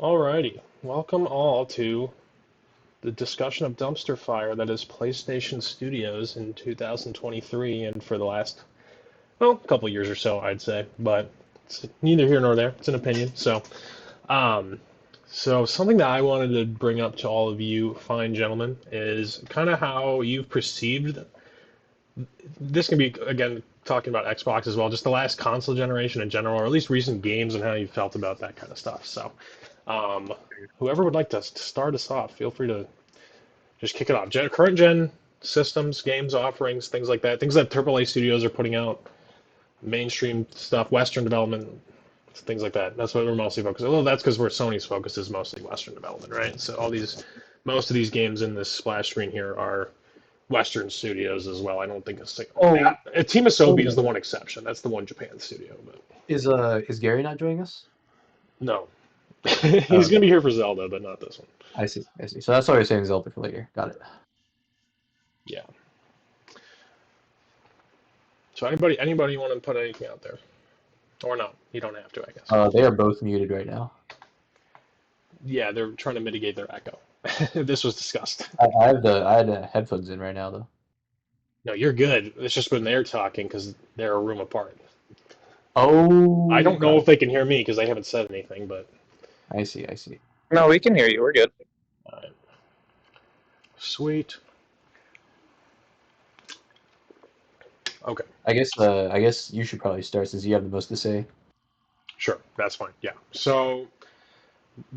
Alrighty, welcome all to the discussion of dumpster fire that is PlayStation Studios in 2023 and for the last, well, couple years or so, I'd say, but it's neither here nor there. It's an opinion. Um, so something that I wanted to bring up to all of you fine gentlemen is kind of how you've perceived this can be again talking about Xbox as well, just the last console generation in general, or at least recent games and how you felt about that kind of stuff. Um, whoever would like to start us off, feel free to just kick it off. Current gen systems, games, offerings, things like that, things that AAA studios are putting out, mainstream stuff, Western development, things like that. That's what we're mostly focused on. Well, that's because where Sony's focus is mostly Western development, right? So most of these games in this splash screen here are Western studios as well. I don't think Oh, Team Asobi is oh, the one exception. That's the one Japan studio, but is Gary not joining us? no. Oh, He's gonna okay. be here for Zelda, but not this one. I see. I see. So that's why you're saying Zelda for later. Got it. Yeah. So anybody want to put anything out there? Or not? You don't have to, I guess. They are both muted right now. Yeah, they're trying to mitigate their echo. This was discussed. I had the headphones in right now though. No, you're good. It's just when they're talking because they're a room apart. I Oh, don't know got if it. they can hear me because they haven't said anything, but I see. I see. No, we can hear you. We're good. uh, sweet. Okay, I guess you should probably start since you have the most to say. sure, that's fine. Yeah. So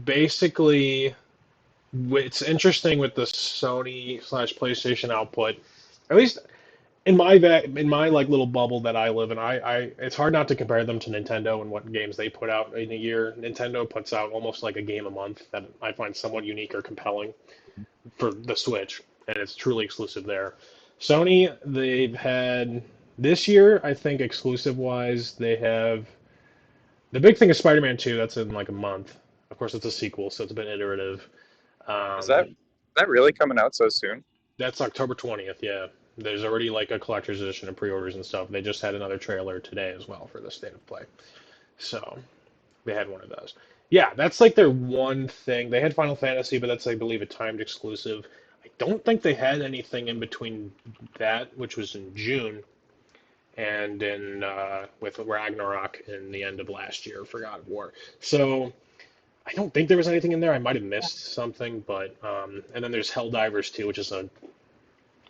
basically, it's interesting with the Sony slash PlayStation output. At least in my like little bubble that I live in, I it's hard not to compare them to Nintendo and what games they put out in a year. Nintendo puts out almost like a game a month that I find somewhat unique or compelling for the Switch, and it's truly exclusive there. Sony, they've had this year, I think exclusive wise, they have the big thing is Spider-Man 2, that's in like a month. Of course, it's a sequel, so it's a bit iterative. Is that really coming out so soon? That's October 20th, yeah. There's already like a collector's edition and pre-orders and stuff. They just had another trailer today as well for the State of Play. So they had one of those. Yeah, that's like their one thing. They had Final Fantasy, but that's I believe a timed exclusive. I don't think they had anything in between that, which was in June, and in with Ragnarok in the end of last year for God of War. So I don't think there was anything in there. I might have missed something, but and then there's Helldivers 2, which is a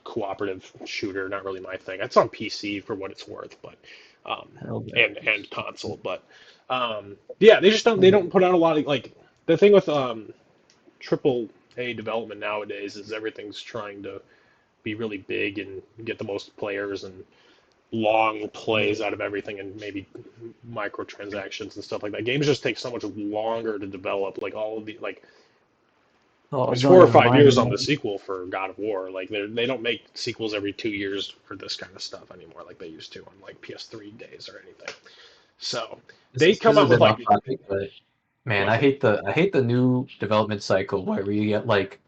cooperative shooter, not really my thing. It's on PC for what it's worth, but um, and console. But yeah, they don't put out a lot of like the thing with triple A development nowadays is everything's trying to be really big and get the most players and long plays out of everything and maybe microtransactions and stuff like that. Games just take so much longer to develop. Like all of the like Oh, it's don't four or even five remind years me. on the sequel for God of War. Like they don't make sequels every 2 years for this kind of stuff anymore, like they used to on like PS3 days or anything. So they This come is a out with bit off like topic, but man, go for it. I hate the new development cycle where we get like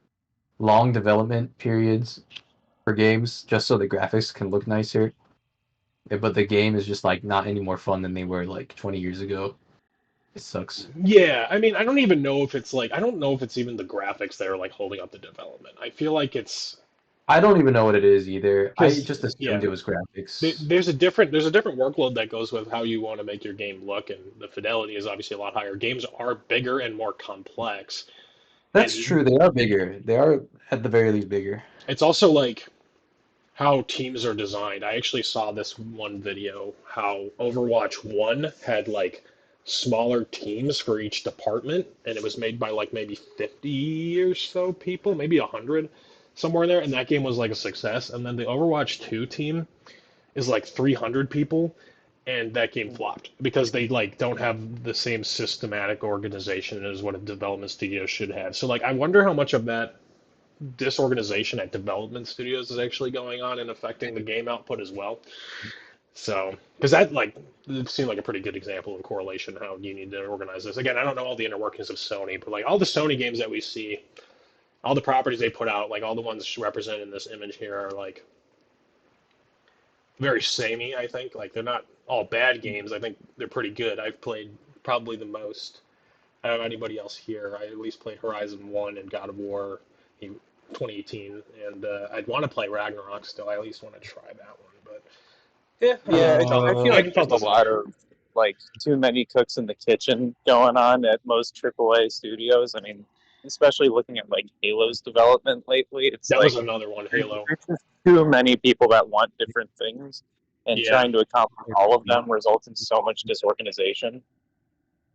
long development periods for games just so the graphics can look nicer. But the game is just like not any more fun than they were like 20 years ago. It sucks. Yeah, I mean, I don't even know if it's like I don't know if it's even the graphics that are like holding up the development. I feel like it's I don't even know what it is either. I because just assumed yeah, it was graphics. there's a different workload that goes with how you want to make your game look, and the fidelity is obviously a lot higher. Games are bigger and more complex, That's and true. They are bigger. They are at the very least bigger. it's also like how teams are designed. I actually saw this one video how Overwatch 1 had like smaller teams for each department and it was made by like maybe 50 or so people, maybe 100 somewhere in there and that game was like a success. And then the Overwatch 2 team is like 300 people and that game flopped because they like don't have the same systematic organization as what a development studio should have. So like I wonder how much of that disorganization at development studios is actually going on and affecting the game output as well. So, because that like it seemed like a pretty good example of correlation how you need to organize this. Again, I don't know all the inner workings of Sony, but like all the Sony games that we see, all the properties they put out, like all the ones represented in this image here are like very samey, I think. Like they're not all bad games. I think they're pretty good. I've played probably the most I don't know anybody else here. I at least played Horizon 1 and God of War in 2018, and I'd want to play Ragnarok still. I at least want to try that one, but yeah, I don't know. Yeah, I feel I like just there's a doesn't lot matter. of like too many cooks in the kitchen going on at most AAA studios. I mean, especially looking at like Halo's development lately, it's That was like another one, Halo. there's just too many people that want different things, and Yeah, trying to accomplish all of them results in so much disorganization.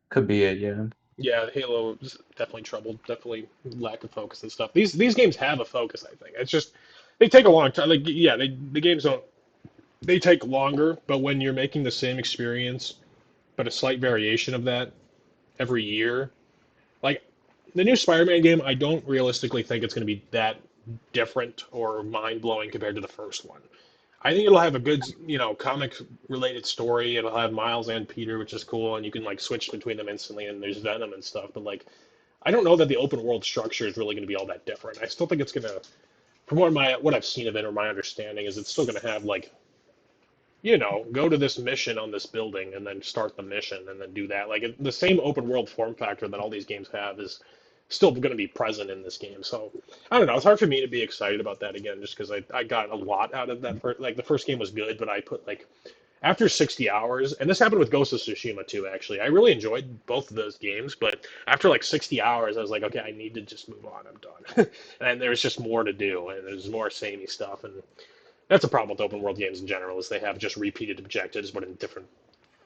Could be it, yeah. yeah, Halo is definitely troubled. Definitely lack of focus and stuff. These games have a focus, I think. It's just they take a long time. Like yeah, the games don't. They take longer, but when you're making the same experience, but a slight variation of that every year, like the new Spider-Man game, I don't realistically think it's going to be that different or mind-blowing compared to the first one. I think it'll have a good, comic related story. It'll have Miles and Peter, which is cool, and you can like switch between them instantly, and there's Venom and stuff. But like, I don't know that the open world structure is really going to be all that different. I still think it's going to, from what I've seen of it or my understanding is, it's still going to have like, go to this mission on this building and then start the mission and then do that. Like the same open world form factor that all these games have is still going to be present in this game. So I don't know. It's hard for me to be excited about that again, just because I got a lot out of that. Like the first game was good, but I put like after 60 hours, and this happened with Ghost of Tsushima too. Actually, I really enjoyed both of those games, but after like 60 hours, I was like, okay, I need to just move on. I'm done. And there's just more to do, and there's more samey stuff, and that's a problem with open world games in general is they have just repeated objectives, but in different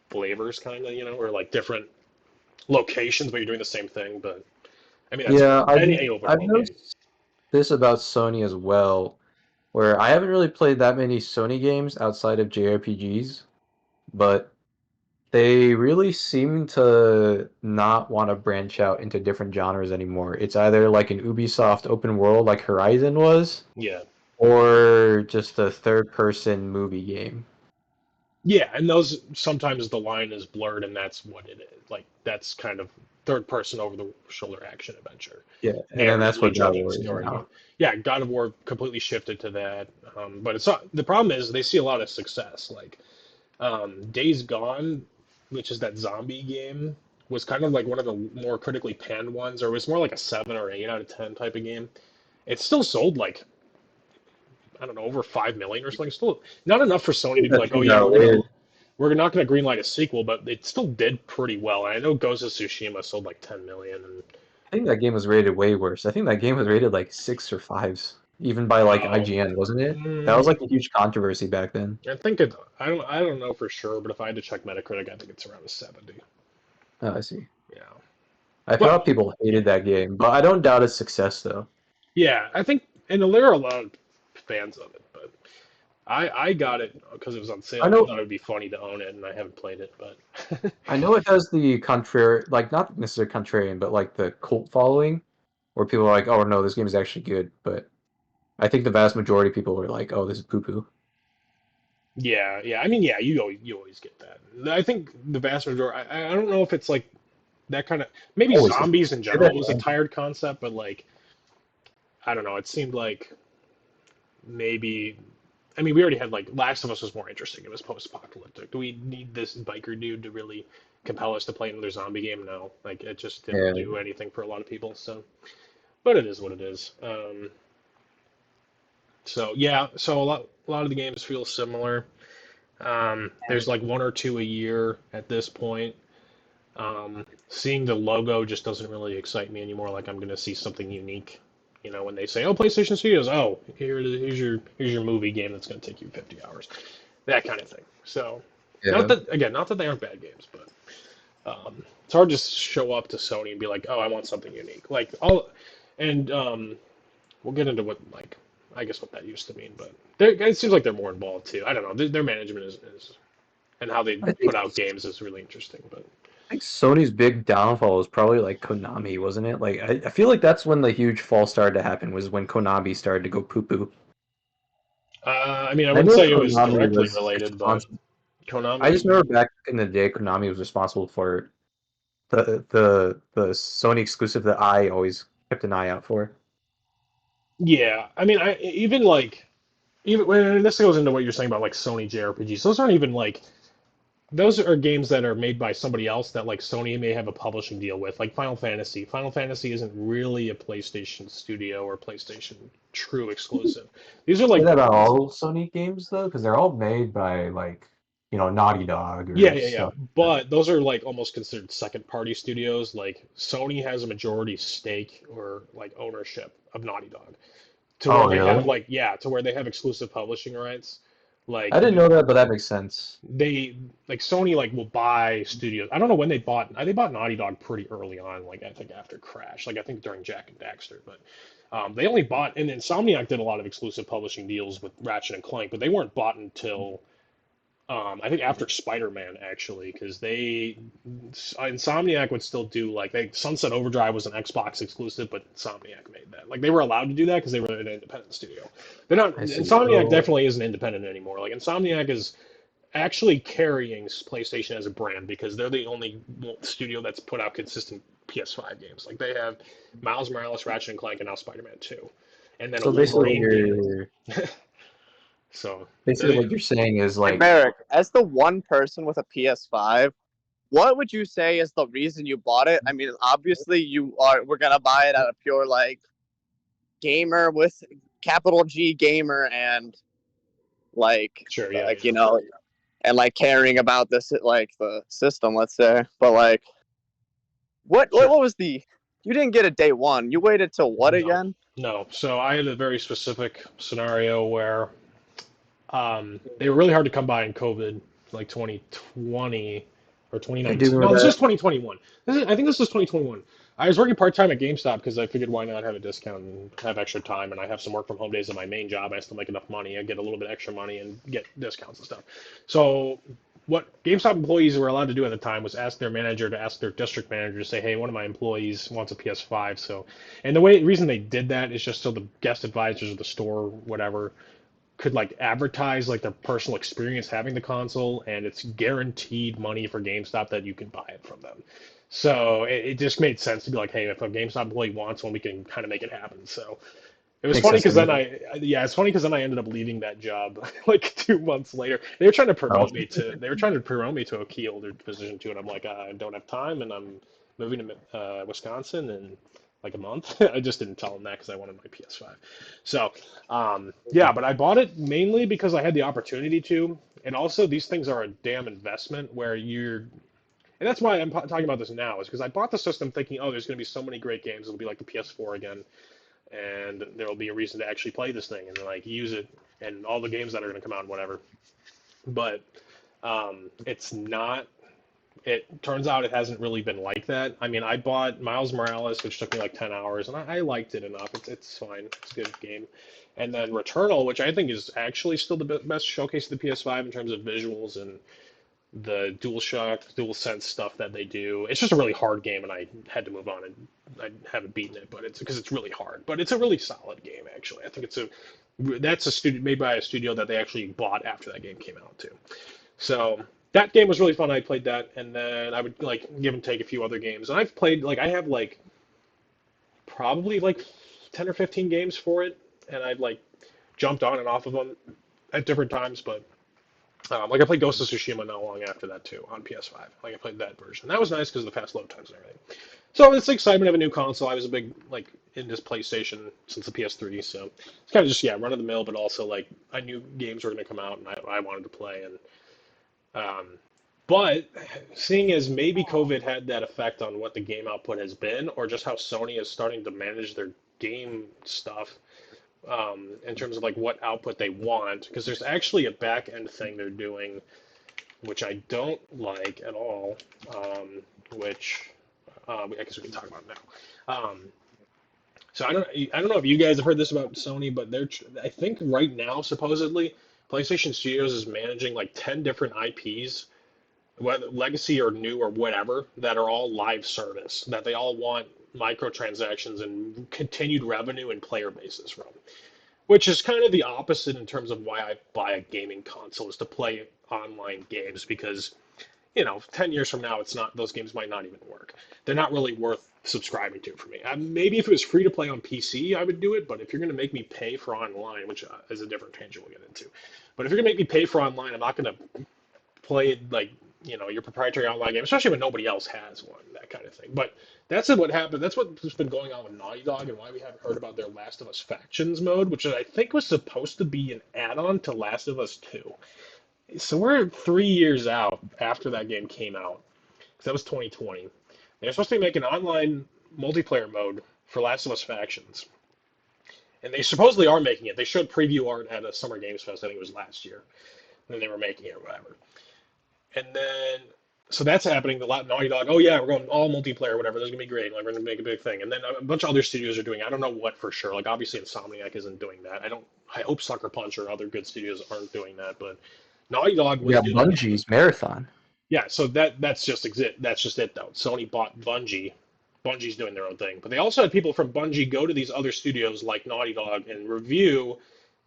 flavors, kind of, or like different locations, but you're doing the same thing. But I mean, that's Yeah, any open I've world game. noticed this about Sony as well, where I haven't really played that many Sony games outside of JRPGs, but they really seem to not want to branch out into different genres anymore. It's either like an Ubisoft open world like Horizon was, Yeah, or just a third-person movie game. yeah, and those sometimes the line is blurred, and that's what it is. Like that's kind of third person over the shoulder action adventure, Yeah, and then that's narratively what God of driven War is story game. now. Yeah, God of War completely shifted to that, but it's not. The problem is they see a lot of success. Like Days Gone, which is that zombie game, was kind of like one of the more critically panned ones, or it was more like a 7 or 8 out of 10 type of game. It still sold like I don't know over 5 million or something. Still not enough for Sony to be That like, oh came yeah, out later. we're not gonna greenlight a sequel, but it still did pretty well. And I know Ghost of Tsushima sold like 10 million. And I think that game was rated way worse. I think that game was rated like 6 or 5s, even by like wow, IGN, wasn't it? That was mm, like a huge controversy back then. I think it. I don't know for sure, but if I had to check Metacritic, I think it's around a 70. Oh, I see. Yeah. I Well, thought people hated that game, but I don't doubt its success though. yeah, I think, and there are a lot of fans of it, but I got it because it was on I sale and I know thought it would be funny to own it, and I haven't played it, but I know it has the contrary, like not necessarily contrarian, but like the cult following, where people are like, "Oh no, this game is actually good," but I think the vast majority of people were like, "Oh, this is poo poo." yeah, yeah. I mean, yeah, you always get that. I think the vast majority. I don't know if it's like that kind of maybe Always get zombies in say that general was to a anything. tired concept, but like I don't know. It seemed like maybe. I mean, we already had like Last of Us was more interesting. It was post-apocalyptic. Do we need this biker dude to really compel us to play another zombie game? No, like it just didn't Yeah, do anything for a lot of people. So, but it is what it is. So yeah, so a lot of the games feel similar. There's like one or two a year at this point. Seeing the logo just doesn't really excite me anymore. Like I'm gonna see something unique. When they say, "Oh, PlayStation Studios," oh, here's your movie game that's gonna take you 50 hours, that kind of thing. So, not yeah. that again, not that they aren't bad games, but it's hard to show up to Sony and be like, "Oh, I want something unique." Like all, and we'll get into what like I guess what that used to mean, but it seems like they're more involved too. I don't know. Their management is and how they I think put out games is really interesting. But I think Sony's big downfall was probably like Konami, wasn't it? Like I feel like that's when the huge fall started to happen was when Konami started to go poo poo. I mean, I I wouldn't know say it was Konami directly was related, but responsible. I just Konami, remember back in the day, Konami was responsible for the Sony exclusive that I always kept an eye out for. yeah. I mean, I even like even when and this goes into what you're saying about like Sony JRPGs. Those aren't even like those are games that are made by somebody else that like Sony may have a publishing deal with, like Final Fantasy. Final Fantasy isn't really a PlayStation studio or PlayStation true exclusive. These are Say like that about all Sony games though, because they're all made by like Naughty Dog yeah, or yeah, yeah. stuff like that. But those are like almost considered second party studios. Like Sony has a majority stake or like ownership of Naughty Dog to where Oh, they have really? like yeah, to where they have exclusive publishing rights. I Like didn't know that, but that makes sense. they like Sony like will buy studios. I don't know when they bought Naughty Dog pretty early on, like I think after Crash, like I think during Jack and Daxter, but they only bought and Insomniac did a lot of exclusive publishing deals with Ratchet and Clank, but they weren't bought until I think after Spider-Man actually, because Insomniac would still do like they Sunset Overdrive was an Xbox exclusive, but Insomniac made that. Like they were allowed to do that because they were an independent studio. They're not I see. Insomniac So definitely isn't independent anymore. Like Insomniac is actually carrying PlayStation as a brand because they're the only studio that's put out consistent PS5 games. Like they have Miles Morales, Ratchet and Clank, and now Spider-Man 2, and then a so basically what Wolverine game. you're So basically they, what you're saying is Hey, like Merrick, as the one person with a PS5, what would you say is the reason you bought it? I mean, obviously we're gonna buy it out of pure like gamer with capital G gamer and like sure, yeah, like yeah. and like caring about this like the system, let's say. But like what Sure. what was the you didn't get it day one. You waited till what No, again? no. So I had a very specific scenario where they were really hard to come by in COVID, like 2020 or I do 2019. No, remember this that. is 2021. I think this was 2021. I was working part-time at GameStop because I figured why not have a discount and have extra time, and I have some work from home days at my main job. I still make enough money. I get a little bit extra money and get discounts and stuff. So what GameStop employees were allowed to do at the time was ask their manager to ask their district manager to say, "Hey, one of my employees wants a PS5." So, and reason they did that is just so the guest advisors of the store, whatever, could like advertise like their personal experience having the console, and it's guaranteed money for GameStop that you can buy it from them. So it just made sense to be like, hey, if a GameStop employee wants one, we can kind of make it happen. So it was Makes funny sense to because me. yeah, it's funny because then I ended up leaving that job like 2 months later. They were trying to Oh, promote me to, they were trying to promote me to a key holder position too, and I'm like, I don't have time, and I'm moving to Wisconsin in like a month. I just didn't tell them that because I wanted my PS5. So yeah, but I bought it mainly because I had the opportunity to, and also these things are a damn investment where and that's why I'm talking about this now, is because I bought the system thinking, oh, there's going to be so many great games. It'll be like the PS4 again, and there will be a reason to actually play this thing and like use it and all the games that are going to come out and whatever. But it's not. It turns out it hasn't really been like that. I mean, I bought Miles Morales, which took me like 10 hours, and I liked it enough. It's fine. It's a good game. And then Returnal, which I think is actually still the best showcase of the PS5 in terms of visuals and the DualShock, DualSense stuff that they do. It's just a really hard game, and I had to move on, and I haven't beaten it, but it's because it's really hard. But it's a really solid game, actually. I think that's a studio made by a studio that they actually bought after that game came out too. So that game was really fun. I played that, and then I would like give and take a few other games. And I've played like I have like probably like 10 or 15 games for it, and I've like jumped on and off of them at different times. But like I played Ghost of Tsushima not long after that too on PS5. Like I played that version. That was nice because of the fast load times and everything. So it's the excitement of a new console. I was a big like in this PlayStation since the PS3, so it's kind of just yeah run of the mill, but also like I knew games were going to come out and I wanted to play and um, but seeing as maybe COVID had that effect on what the game output has been, or just how Sony is starting to manage their game stuff in terms of like what output they want, because there's actually a back end thing they're doing, which I don't like at all, which I guess we can talk about now. So I don't know if you guys have heard this about Sony, but I think right now supposedly PlayStation Studios is managing like 10 different IPs, whether legacy or new or whatever, that are all live service, that they all want microtransactions and continued revenue and player bases from, which is kind of the opposite in terms of why I buy a gaming console is to play online games because 10 years from now, it's not, those games might not even work. They're not really worth subscribing to for me. Maybe if it was free to play on PC, I would do it. But if you're going to make me pay for online, which is a different tangent we'll get into, but if you're going to make me pay for online, I'm not going to play it like your proprietary online game, especially when nobody else has one, that kind of thing. But that's what happened. That's what's been going on with Naughty Dog and why we haven't heard about their Last of Us Factions mode, which I think was supposed to be an add-on to Last of Us 2. So we're 3 years out after that game came out, because that was 2020. They're supposed to be making online multiplayer mode for Last of Us Factions. And they supposedly are making it. They showed preview art at a Summer Games Fest, I think it was last year, when they were making it or whatever. And then, so that's happening. The Naughty Dog, oh yeah, we're going all multiplayer, whatever. This is gonna be great. Like we're gonna make a big thing. And then a bunch of other studios are doing. I don't know what for sure. Like obviously Insomniac isn't doing that. I don't. I hope Sucker Punch or other good studios aren't doing that. But Naughty Dog We was got doing. Bungie's Marathon. Yeah, so that's just it. That's just it though. Sony bought Bungie. Bungie's doing their own thing, but they also had people from Bungie go to these other studios like Naughty Dog and review.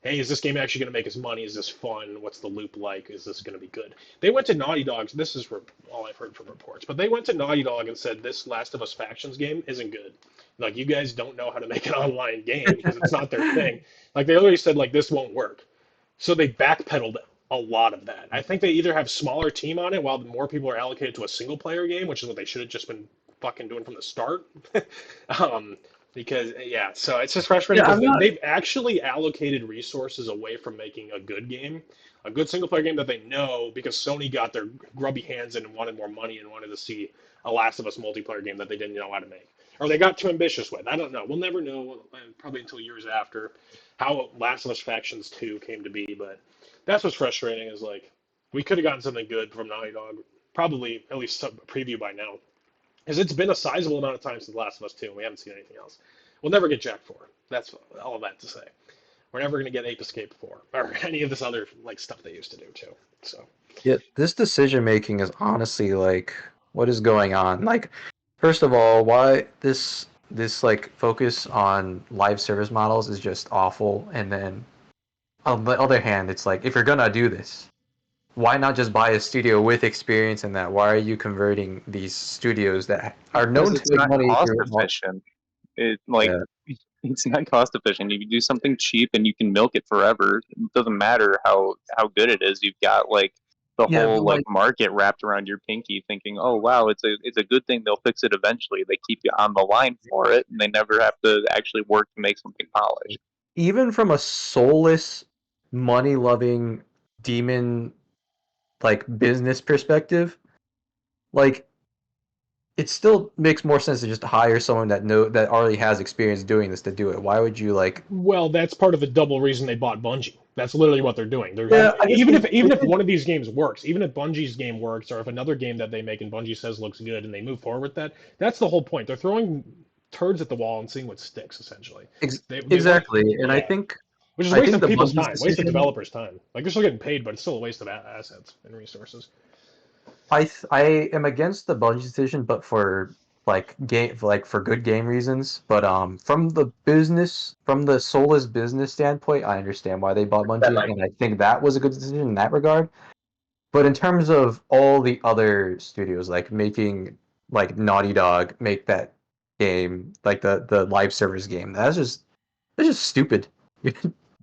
Hey, is this game actually going to make us money? Is this fun? What's the loop like? Is this going to be good? They went to Naughty Dog. This is all I've heard from reports, but they went to Naughty Dog and said this Last of Us Factions game isn't good. Like you guys don't know how to make an online game because it's not their thing. Like they literally said like this won't work. So they backpedaled a lot of that. I think they either have smaller team on it while more people are allocated to a single player game, which is what they should have just been fucking doing from the start. Because yeah, so it's just frustrating Yeah, because I'm not. they've actually allocated resources away from making a good game, a good single player game that they know because Sony got their grubby hands in and wanted more money and wanted to see a Last of Us multiplayer game that they didn't know how to make. Or they got too ambitious with. I don't know. We'll never know, probably until years after, how Last of Us Factions 2 came to be. But that's what's frustrating is like we could have gotten something good from Naughty Dog, probably at least a preview by now. Because it's been a sizable amount of time since The Last of Us 2, and we haven't seen anything else. We'll never get Jack 4. That's all of that to say. We're never going to get Ape Escape 4, or any of this other like stuff they used to do, too. So, Yeah, this decision making is honestly like, what is going on? Like, first of all, why this like focus on live service models is just awful. And then on the other hand, it's like if you're gonna do this, why not just buy a studio with experience in that? Why are you converting these studios that are Because known to it's make not money cost through? efficient. It like Yeah. it's not cost efficient. If you do something cheap and you can milk it forever, it doesn't matter how good it is. You've got like the Yeah, whole but like like market wrapped around your pinky, thinking, "Oh wow, it's a good thing. They'll fix it eventually." They keep you on the line for it, and they never have to actually work to make something polished. even from a soulless, money loving demon like business perspective, like it still makes more sense to just hire someone that already has experience doing this to do it. Why would you like? well, that's part of the double reason they bought Bungie. That's literally what they're doing. They're Yeah, I guess even if one of these games works, even if Bungie's game works, or if another game that they make and Bungie says looks good and they move forward with that, that's the whole point. They're throwing turds at the wall and seeing what sticks, essentially. They want, exactly, and yeah, which is a I waste think of the people's Bungie's time, waste of decision. developers' time. Like they're still getting paid, but it's still a waste of assets and resources. I am against the Bungie decision, but for for good game reasons. But from the soulless business standpoint, I understand why they bought Bungie, and I think that was a good decision in that regard. But in terms of all the other studios, like making like Naughty Dog make that game, like the live service game, that's just stupid. They're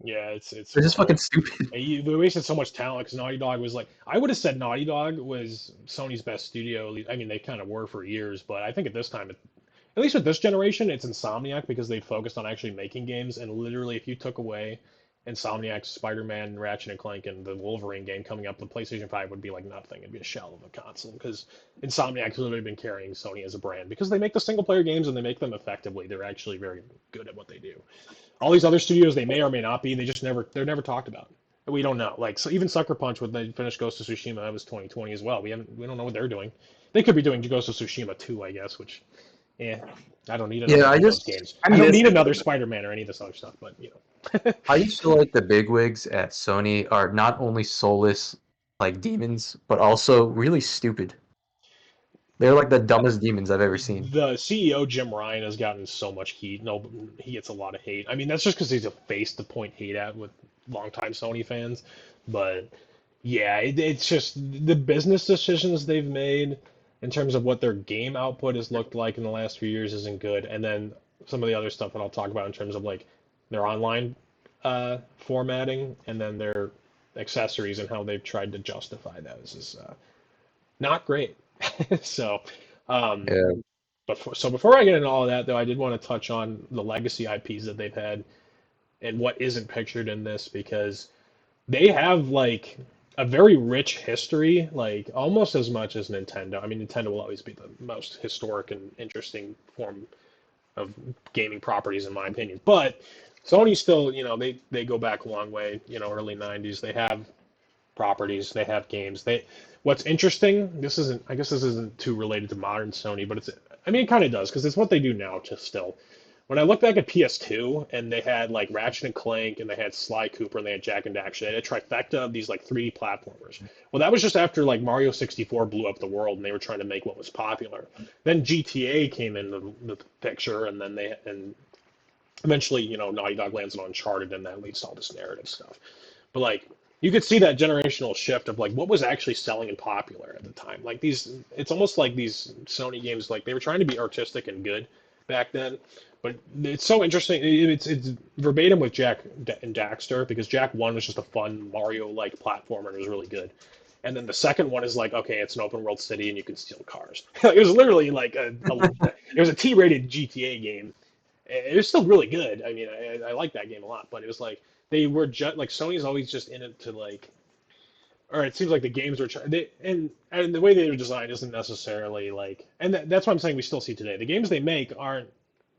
Yeah, it's just fucking horrible. stupid. They wasted so much talent because Naughty Dog was like, I would have said Naughty Dog was Sony's best studio. I mean, they kind of were for years, but I think at this time, at least with this generation, it's Insomniac because they focused on actually making games. And literally, if you took away Insomniac's Spider-Man, Ratchet and Clank, and the Wolverine game coming up, the PlayStation 5 would be like nothing. It'd be a shell of a console because Insomniac's literally been carrying Sony as a brand because they make the single-player games and they make them effectively. They're actually very good at what they do. All these other studios, they may or may not be. They're never talked about. We don't know. Like so, even Sucker Punch when they finished Ghost of Tsushima, that was 2020 as well. We don't know what they're doing. They could be doing Ghost of Tsushima 2, I guess. Which, yeah, I don't need another Yeah, one of those games. I I don't miss need it. another Spider-Man or any of this other stuff. But I just feel like the bigwigs at Sony are not only soulless like demons, but also really stupid. They're like the dumbest demons I've ever seen. the CEO Jim Ryan has gotten so much heat. No, he gets a lot of hate. I mean, that's just because he's a face to point hate at with longtime Sony fans. But yeah, it's just the business decisions they've made in terms of what their game output has looked like in the last few years isn't good. And then some of the other stuff that I'll talk about in terms of like their online formatting and then their accessories and how they've tried to justify those is not great. So, um, Yeah. so before I get into all of that, though, I did want to touch on the legacy IPs that they've had and what isn't pictured in this because they have like a very rich history, like almost as much as Nintendo. I mean, Nintendo will always be the most historic and interesting form of gaming properties, in my opinion. But Sony still, they go back a long way. Early '90s. They have properties, they have games. What's interesting, I guess this isn't too related to modern Sony, but I mean, it kind of does because it's what they do now. Just still, when I look back at PS2 and they had like Ratchet and Clank and they had Sly Cooper and they had Jack and Daxter, they had a trifecta of these like 3D platformers. Well, that was just after like Mario 64 blew up the world and they were trying to make what was popular. Then GTA came into the picture and and eventually, Naughty Dog lands on Uncharted and that leads to all this narrative stuff. But like you could see that generational shift of like what was actually selling and popular at the time. Like it's almost like these Sony games, like they were trying to be artistic and good back then. But it's so interesting. It's verbatim with Jack and Daxter because Jack 1 was just a fun Mario like platformer and it was really good. And then the second one is like, okay, it's an open world city and you can steal cars. It was literally like it was a T-rated GTA game. It was still really good. I mean, I like that game a lot, but it was like they were just like Sony's always just in it to like, or it seems like the games were trying, and the way they were designed isn't necessarily like, and that's what I'm saying we still see today. The games they make aren't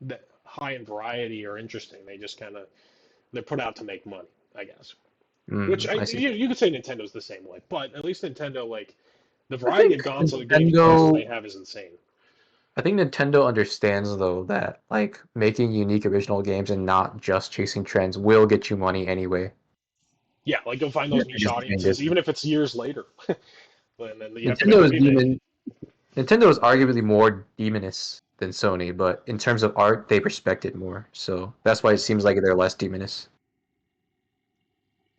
that high in variety or interesting. They just kind of they're put out to make money, I guess. Which I see. you could say Nintendo's the same way, but at least Nintendo like the I variety of think gaming consoles they Nintendo. have is insane. I think Nintendo understands though that like making unique original games and not just chasing trends will get you money anyway. Yeah, like you'll find Yeah, those I niche guess the main audiences, even difference. if it's years later. And then you have to make a Nintendo is remake. demon. Nintendo is arguably more demonist than Sony, but in terms of art, they respect it more. So that's why it seems like they're less demonist.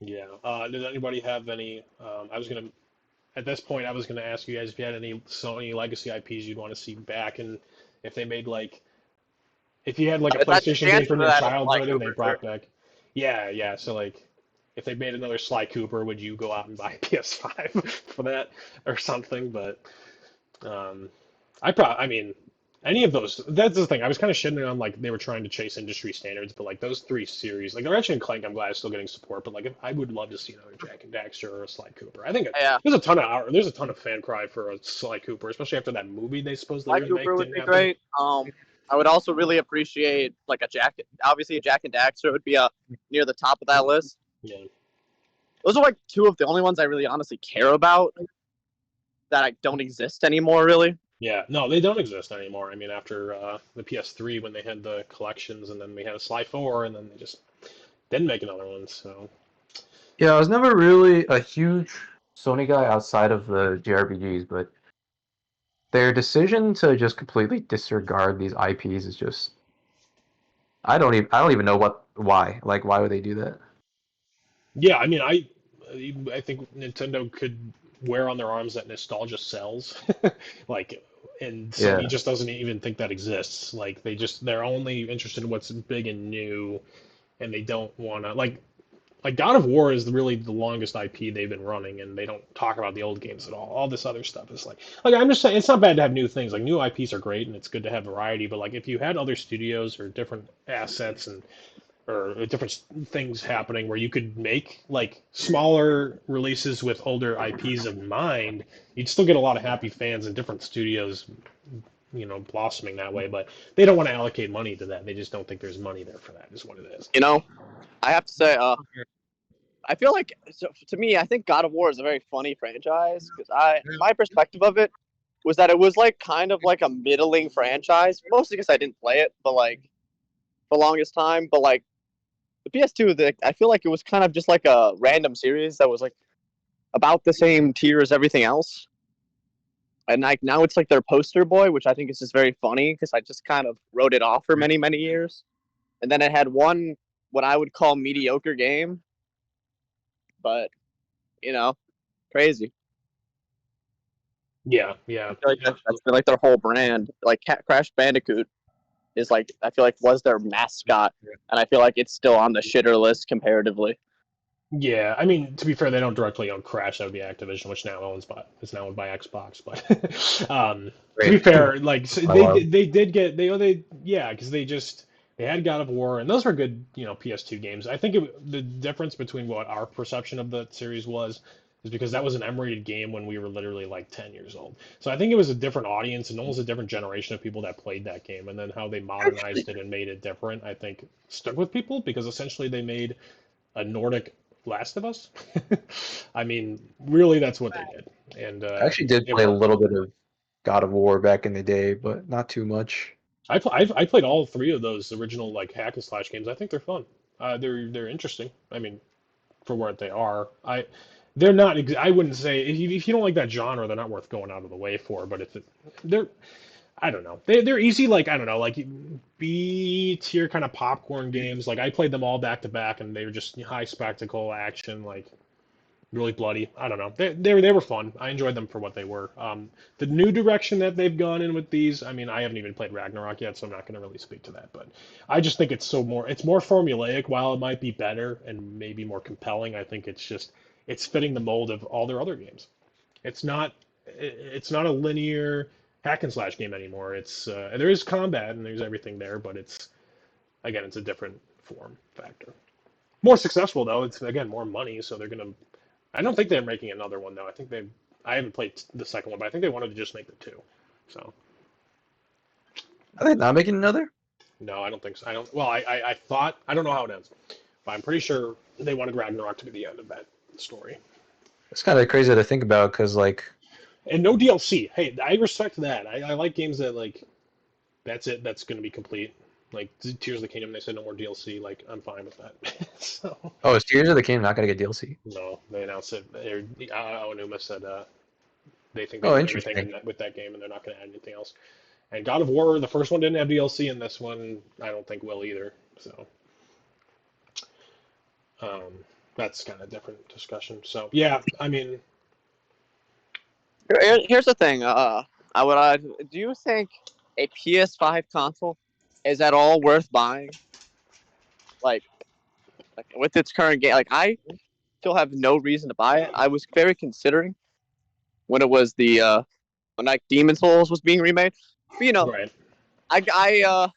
Yeah. Does anybody have any? At this point, I was gonna ask you guys if you had any Sony legacy IPs you'd want to see back, and if they made like, if you had like a The PlayStation game answer from to your that is Sly childhood and they Cooper. Sure. brought back, yeah, yeah. So like, if they made another Sly Cooper, would you go out and buy a PS5 for that or something? But um, I mean, any of those. That's the thing. I was kind of shitting on like they were trying to chase industry standards, but like those three series, like Ratchet and Clank, I'm glad it's still getting support. But like, I would love to see another Jack and Daxter or a Sly Cooper. I think Yeah, there's a ton of fan cry for a Sly Cooper, especially after that movie they supposedly Sly were gonna Cooper make would didn't be happen. great. I would also really appreciate like a Jack. Obviously, a Jack and Daxter would be near the top of that list. Yeah, Those are like two of the only ones I really honestly care about that I don't exist anymore. Really. yeah. No, they don't exist anymore. I mean, after the PS3 when they had the collections, and then we had a Sly 4, and then they just didn't make another one. So Yeah, I was never really a huge Sony guy outside of the JRPGs, but their decision to just completely disregard these IPs is just I don't even know why. Like why would they do that? yeah, I mean, I think Nintendo could wear on their arms that nostalgia sells, like, and Sony Yeah. just doesn't even think that exists. Like, they're only interested in what's big and new, and they don't want to like God of War is really the longest IP they've been running, and they don't talk about the old games at all. All this other stuff is like I'm just saying it's not bad to have new things. Like new IPs are great, and it's good to have variety. But like if you had other studios or different assets and or different things happening where you could make like smaller releases with older IPs in mind, you'd still get a lot of happy fans and different studios, blossoming that way. But they don't want to allocate money to that. They just don't think there's money there for that, is what it is. You know, I have to say, I feel like to me, I think God of War is a very funny franchise because my perspective of it was that it was like kind of like a middling franchise, mostly because I didn't play it, but like for the longest time. But like the PS2, I feel like it was kind of just like a random series that was like about the same tier as everything else. And like now it's like their poster boy, which I think is just very funny because I just kind of wrote it off for many years. And then it had one what I would call mediocre game, but you know, crazy. Yeah, yeah, I feel like that's absolutely. been like their whole brand. Like Crash Bandicoot is like I feel like was their mascot, and I feel like it's still on the shitter list comparatively. Yeah, I mean, to be fair, they don't directly own Crash. That would be Activision, which now is now owned by Xbox. But to be Great. fair, like so I love. they did get they yeah, because they had God of War, and those were good, PS2 games. I think the difference between what our perception of the series was is because that was an M-rated game when we were literally like 10 years old. So I think it was a different audience and almost a different generation of people that played that game, and then how they Actually, modernized it and made it different, I think stuck with people because essentially they made a Nordic Last of Us. I mean, really, that's what they did, and I actually did it play a worked. little bit of God of War back in the day, but not too much. I played all three of those original like hack and slash games. I think they're fun. They're interesting. I mean, for what they are, they're not. I wouldn't say if you don't like that genre, they're not worth going out of the way for. But they're I don't know. They're easy, like I don't know, like B tier kind of popcorn games. Like I played them all back to back, and they were just high spectacle action, like really bloody. I don't know. They were fun. I enjoyed them for what they were. The new direction that they've gone in with these, I mean, I haven't even played Ragnarok yet, so I'm not going to really speak to that. But I just think it's more formulaic. While it might be better and maybe more compelling, I think it's fitting the mold of all their other games. It's not it's not a linear hack and slash game anymore. It's there is combat and there's everything there, but it's a different form factor. More successful though. It's again more money, so they're gonna. I don't think they're making another one though. I think they. I haven't played the second one, but I think they wanted to just make the two. So Are they not making another? no, I don't think so. I don't. Well, I thought I don't know how it ends, but I'm pretty sure they wanted Ragnarok to be the end of that story. It's kind of crazy to think about because, like, And no DLC. Hey, I respect that. I like games that like that's it. That's going to be complete. Like Tears of the Kingdom, they said no more DLC. Like I'm fine with that. So oh, is Tears of the Kingdom not going to get DLC? no, they announced it. Aonuma said they think they Oh, did everything interesting. with that game, and they're not going to add anything else. And God of War, the first one didn't have DLC, and this one I don't think will either. So um, that's kind of different discussion. So yeah, I mean, here's the thing. Do you think a PS5 console is at all worth buying? Like, like with its current game, like I still have no reason to buy it. I was very considering when it was when like Demon Souls was being remade. But right. I I uh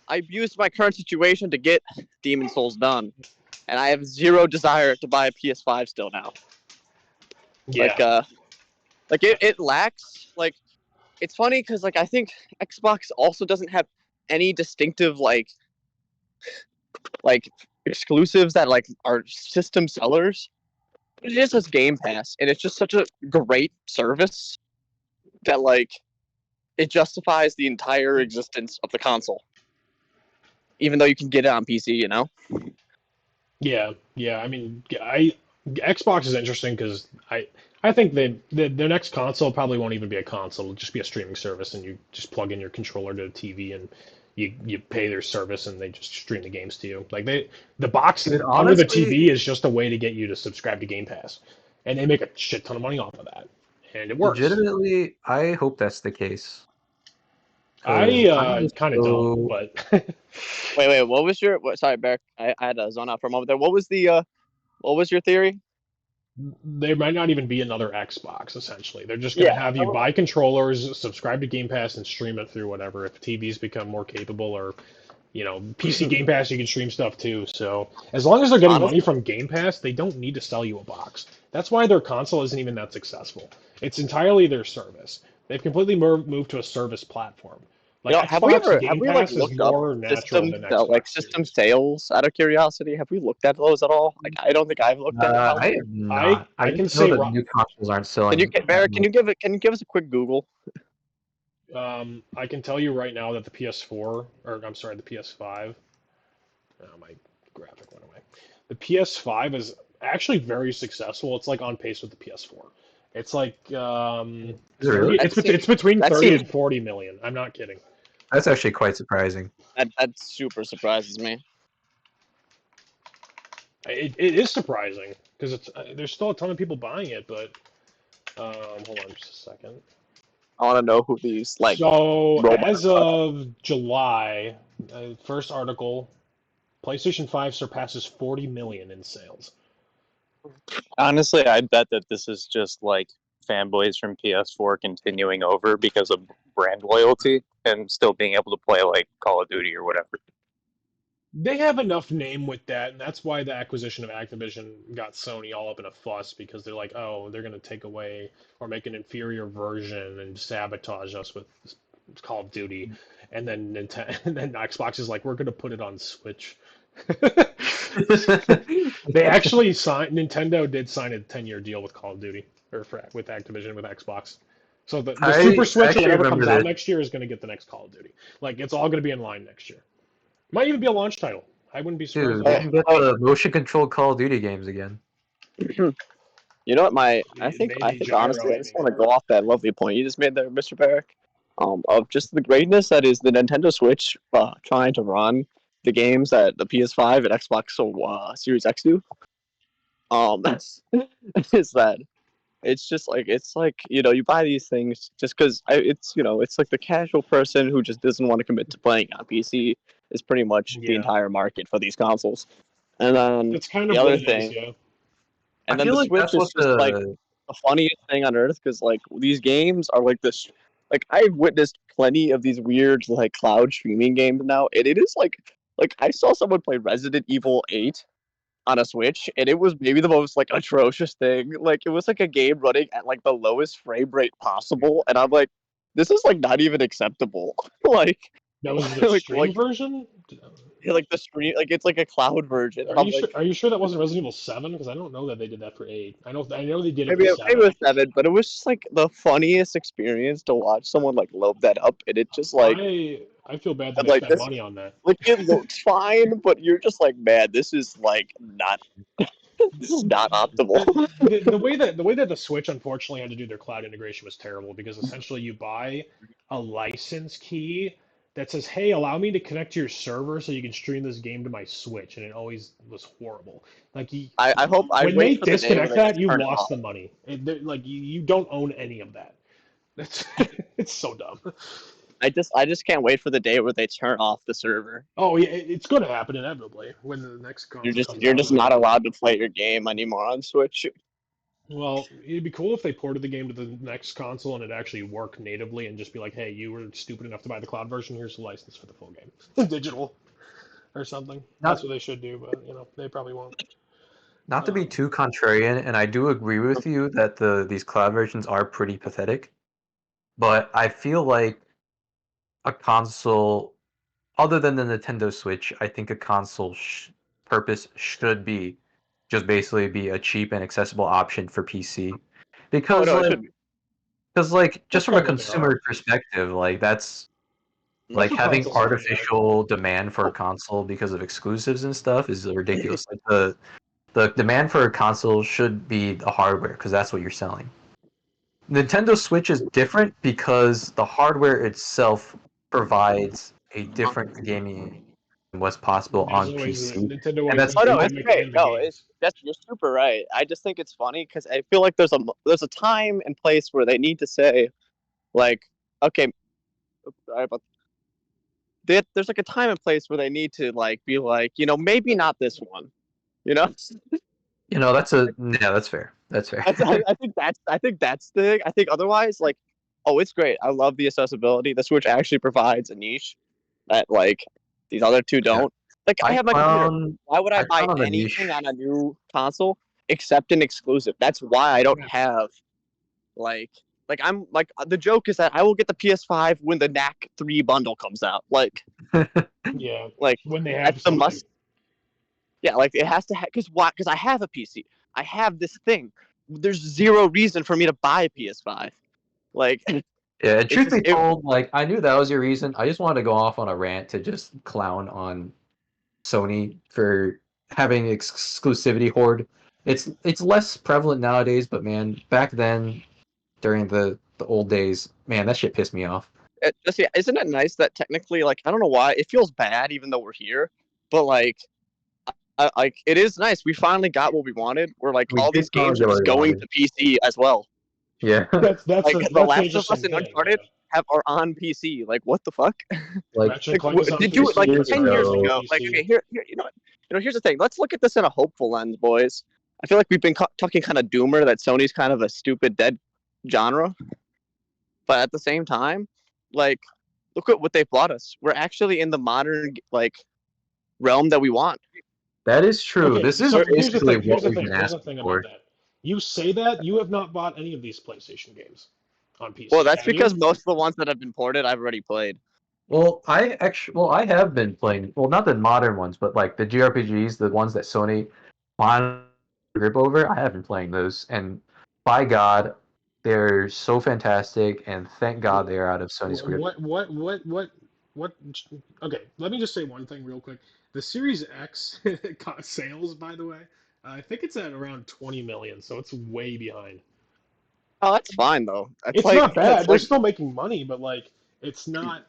I used my current situation to get Demon Souls done, and I have zero desire to buy a PS5 still now. Like Yeah, it lacks like it's funny because like I think Xbox also doesn't have any distinctive like exclusives that like are system sellers. It just has Game Pass, and it's just such a great service that like it justifies the entire existence of the console, even though you can get it on PC. yeah. I mean, Xbox is interesting because I think their next console probably won't even be a console. It'll just be a streaming service, and you just plug in your controller to a TV and you pay their service, and they just stream the games to you. Like the box Dude, under the honestly, TV is just a way to get you to subscribe to Game Pass, and they make a shit ton of money off of that, and it works. legitimately, I hope that's the case. Because I I'm just kind of don't, so. but Wait. What was your? Sorry, Bear. I had to zone out for a moment there. What was the? What was your theory? there might not even be another Xbox, essentially. They're just going to Yeah. have you buy controllers, subscribe to Game Pass, and stream it through whatever. If TVs become more capable, or PC Game Pass, you can stream stuff too. So as long as they're getting money Honestly, from Game Pass, they don't need to sell you a box. That's why their console isn't even that successful. It's entirely their service. They've completely moved to a service platform. Like Xbox have Game we like Pass is looked up more natural than like Xbox system Series. sales out of curiosity? Have we looked at those at all? Like I don't think I've looked at how. I am I not. I I can just know say that new consoles aren't Can you selling get that Barrett? much. Can you give us a quick Google? I can tell you right now that the PS4, or I'm sorry, the PS5. Oh, my graphic went away. The PS5 is actually very successful. It's like on pace with the PS4. It's like Is it 30. really? That seems It's between that 30 seems and 40 million. I'm not kidding. That's actually quite surprising. that super surprises me. It is surprising because there's still a ton of people buying it, but hold on just a second. I want to know who these like So as robots are. of July, first article, PlayStation 5 surpasses 40 million in sales. Honestly, I bet that this is just like fanboys from PS4 continuing over because of brand loyalty and still being able to play like Call of Duty or whatever. They have enough name with that, and that's why the acquisition of Activision got Sony all up in a fuss because they're like, oh, they're going to take away or make an inferior version and sabotage us with Call of Duty, and then Nintendo, and then Xbox is like, we're going to put it on Switch. They actually signed. Nintendo did sign a 10-year deal with Call of Duty with Activision with Xbox. So the I Super Switch or actually whatever remember comes out this. next year is going to get the next Call of Duty. Like it's all going to be in line next year. Might even be a launch title. I wouldn't be surprised Dude, if we it can was. get the motion controlled Call of Duty games again. You know what? I Maybe think gyro honestly, I just aiming. want to go off that lovely point you just made there, Mr. Barrick. Of just the greatness that is the Nintendo Switch trying to run the games that the PS5 and Xbox Series X do. That's is that it's like you buy these things just because it's like the casual person who just doesn't want to commit to playing on PC is pretty much the Yeah, entire market for these consoles. And then that's kind the of what other it is. thing, Yeah. I and then feel the like Switch that's what is just like the the funniest thing on earth because like these games are like this. Like I've witnessed plenty of these weird like cloud streaming games now, and it is like I saw someone play Resident Evil 8 on a Switch, and it was maybe the most like atrocious thing. Like it was like a game running at like the lowest frame rate possible, and I'm like, this is like not even acceptable. like, That was the like stream version. like the stream, like it's like a cloud version. Are I'm you sure? like, Are you sure that wasn't Resident Evil 7? Because I don't know that they did that for 8. I know they did it for maybe it 7. was 7, but it was just like the funniest experience to watch someone like load that up, and it just I feel bad that I'm they like spent this, money on that. like it looks fine, but you're just like, man, this is like not, this is not optimal. The way that the Switch unfortunately had to do their cloud integration was terrible because essentially you buy a license key that says, "Hey, allow me to connect to your server so you can stream this game to my Switch," and it always was horrible. Like I when they wait for the day when disconnect they that, just you turn it lost off. the money. Like you don't own any of that. That's it's so dumb. I just can't wait for the day where they turn off the server. Oh yeah, it's going to happen inevitably when the next console comes You're out. just not allowed to play your game anymore on Switch. Well, it'd be cool if they ported the game to the next console and it actually worked natively and just be like, hey, you were stupid enough to buy the cloud version, here's the license for the full game. Digital or something. That's not what they should do, but they probably won't. not to be too contrarian, and I do agree with you that these cloud versions are pretty pathetic, but I feel like a console other than the Nintendo Switch, I think a console purpose should be just basically be a cheap and accessible option for PC. Oh Because no, it like should be. because like That's just from a kind of what they are. consumer perspective, like that's That's like what having consoles are, yeah. artificial demand for a console because of exclusives and stuff is ridiculous. Like the demand for a console should be the hardware because that's what you're selling. Nintendo Switch is different because the hardware itself provides a different gaming than what's possible There's on always PC, Nintendo and always that's has Oh the no, based. it's gimmick great. and the No, it's games. that's you're super right. I just think it's funny because I feel like there's a time and place where they need to say like, okay, sorry about there's like a time and place where they need to like be like, maybe not this one. You know, That's fair. That's fair. I think that's the thing. I think otherwise, like, oh, it's great. I love the accessibility. The Switch actually provides a niche that like these other two Yeah, don't. Like, I I have my computer. clown Why would I I buy clown on the anything niche. on a new console except an exclusive? That's why I don't Yeah. have like I'm like the joke is that I will get the PS5 when the NAC 3 bundle comes out. Yeah. Like When they have that's the something. must. Yeah, like it has to because why? Because I have a PC. I have this thing. There's zero reason for me to buy a PS5. Like Yeah, and it's truth just be told, like I knew that was your reason. I just wanted to go off on a rant to just clown on Sony for having exclusivity horde. It's less prevalent nowadays, but man, back then during the old days, man, that shit pissed me off. just yeah, isn't it nice that technically like I don't know why it feels bad even though we're here, but like it is nice. We finally got what we wanted. Where like We all did these games finally are get what just we going wanted. to PC as well. Yeah, Like The That's an Last of Us interesting and thing. Uncharted Yeah. are on PC. Like what the fuck? like Ratchet and Clank is on Did you PC. like years 10 years Spider-Man's on ago. ago? Like PC. okay, here here's the thing. Let's look at this in a hopeful lens, boys. I feel like we've been talking kind of doomer that Sony's kind of a stupid dead genre, but at the same time, like look at what they've brought us. We're actually in the modern like realm that we want. That is true. Okay, This is so here's the basically thing. Here's what the we've thing. been Here's the asking thing about for. that. You say that you have not bought any of these PlayStation games on Well, PC, that's have you? because most of the ones that have been ported, I've already played. I have been playing. Well, not the modern ones, but like the JRPGs, the ones that Sony wanted to grip over. I have been playing those, and by God, they're so fantastic. And thank God they're out of Sony's grip. What? Okay, let me just say one thing real quick. The Series X got sales, by the way. I think it's at around 20 million, so it's way behind. Oh, that's fine though. That's It's like not that's bad. They're like still making money, but like it's not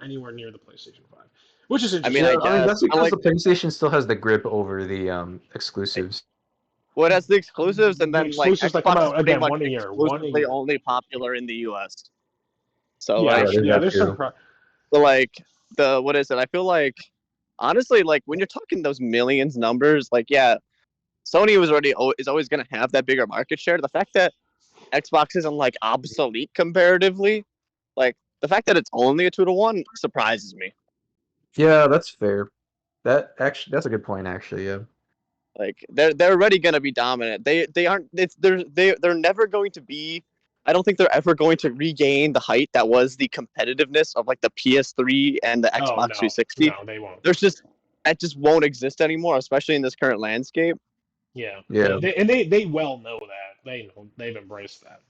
anywhere near the PlayStation 5, which is I mean, Yeah, interesting. I I mean guess that's I because like the PlayStation still has the grip over the exclusives. what has the exclusives, and The then like exclusives that come Xbox is out pretty again much one a year, one a exclusively year. only popular in the U.S. So Yeah, Yeah, like, there's yeah. that There's some. too. so like the what is it? I feel like honestly, like when you're talking those millions numbers, like yeah, Sony was already is always going to have that bigger market share. The fact that Xbox isn't like obsolete comparatively, like the fact that it's only a 2-1 surprises me. Yeah, that's fair. That's a good point actually. Yeah. Like they're already going to be dominant. They aren't. They're never going to be. I don't think they're ever going to regain the height that was the competitiveness of like the PS3 and the Oh Xbox no, 360. no, they won't. There's just that just won't exist anymore, especially in this current landscape. Yeah, Yeah. they well know that. They've embraced that.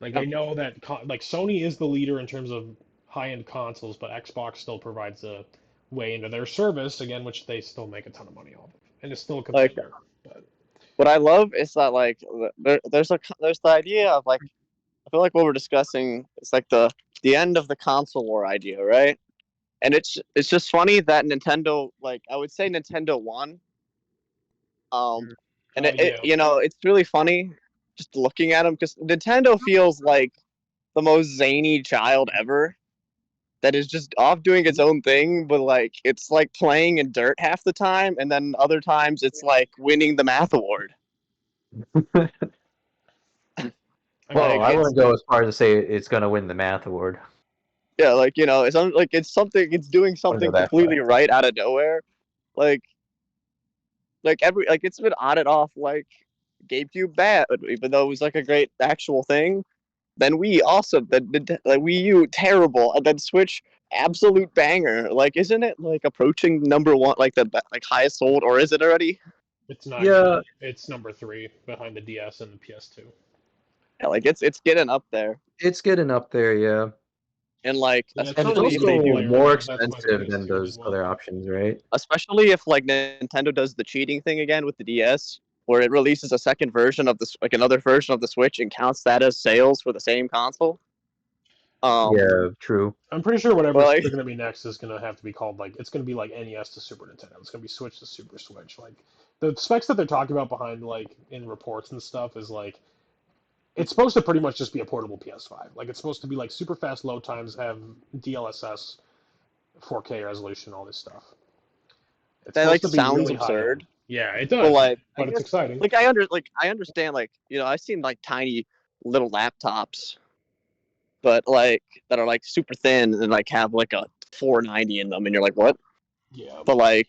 Like Yeah. they know that like Sony is the leader in terms of high-end consoles, but Xbox still provides a way into their service again, which they still make a ton of money off of, and it's still a Like competitor. But what I love is that like there's the idea of like I feel like what we're discussing is like the end of the console war idea, right? And it's just funny that Nintendo like I would say Nintendo won. Um, and it yeah, you know it's really funny just looking at them because Nintendo feels like the most zany child ever that is just off doing its own thing, but like it's like playing in dirt half the time, and then other times it's like winning the math award. I mean, Well, Like I it's wouldn't go as far as to say it's gonna win the math award. yeah, like you know, it's something it's doing Wouldn't go something that far. completely right out of nowhere. Like every like it's been on and off like GameCube bad, even though it was like a great actual thing. Then Wii awesome, then like Wii U terrible, and then Switch absolute banger. Like isn't it like approaching number one, like the like highest sold, or is it already? it's not Yeah, yet. It's number three behind the DS and the PS2. Yeah, like it's getting up there, it's getting up there, yeah. and like Yeah, it's And it's certainly especially if easy they to also do play right more now because that's my expensive than PS2 as those well. other options, right? especially if like Nintendo does the cheating thing again with the DS, where it releases a second version of this, like another version of the Switch, and counts that as sales for the same console. Yeah, true. I'm pretty sure Well, whatever's like, going to be next is going to have to be called like it's going to be like NES to Super Nintendo. It's going to be Switch to Super Switch. Like the specs that they're talking about behind like in reports and stuff is like it's supposed to pretty much just be a portable PS5. Like it's supposed to be like super fast load times, have DLSS, 4K resolution, all this stuff. It's that supposed like to be sounds really high end. absurd, Yeah, it but does, like I but it's guess exciting. I understand like you know I've seen like tiny little laptops, but like that are like super thin and like have like a 490 in them, and you're like what? Yeah. But like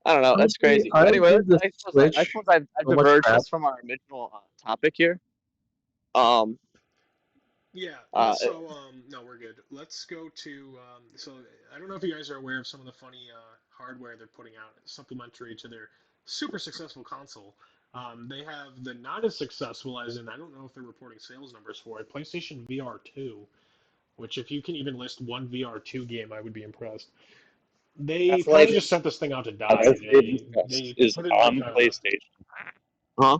I don't know, that's Honestly, crazy. I But would anyway, give the I Switch suppose I've so much diverged crap. us from our original topic here. Um, Yeah, uh, so no, we're good. Let's go to so I don't know if you guys are aware of some of the funny hardware they're putting out supplementary to their super successful console. They have the not as successful as in I don't know if they're reporting sales numbers for it. PlayStation VR 2, which if you can even list one VR 2 game, I would be impressed. They that's kind like of just sent this thing out to die. I've heard They is put it in like on a PlayStation. huh?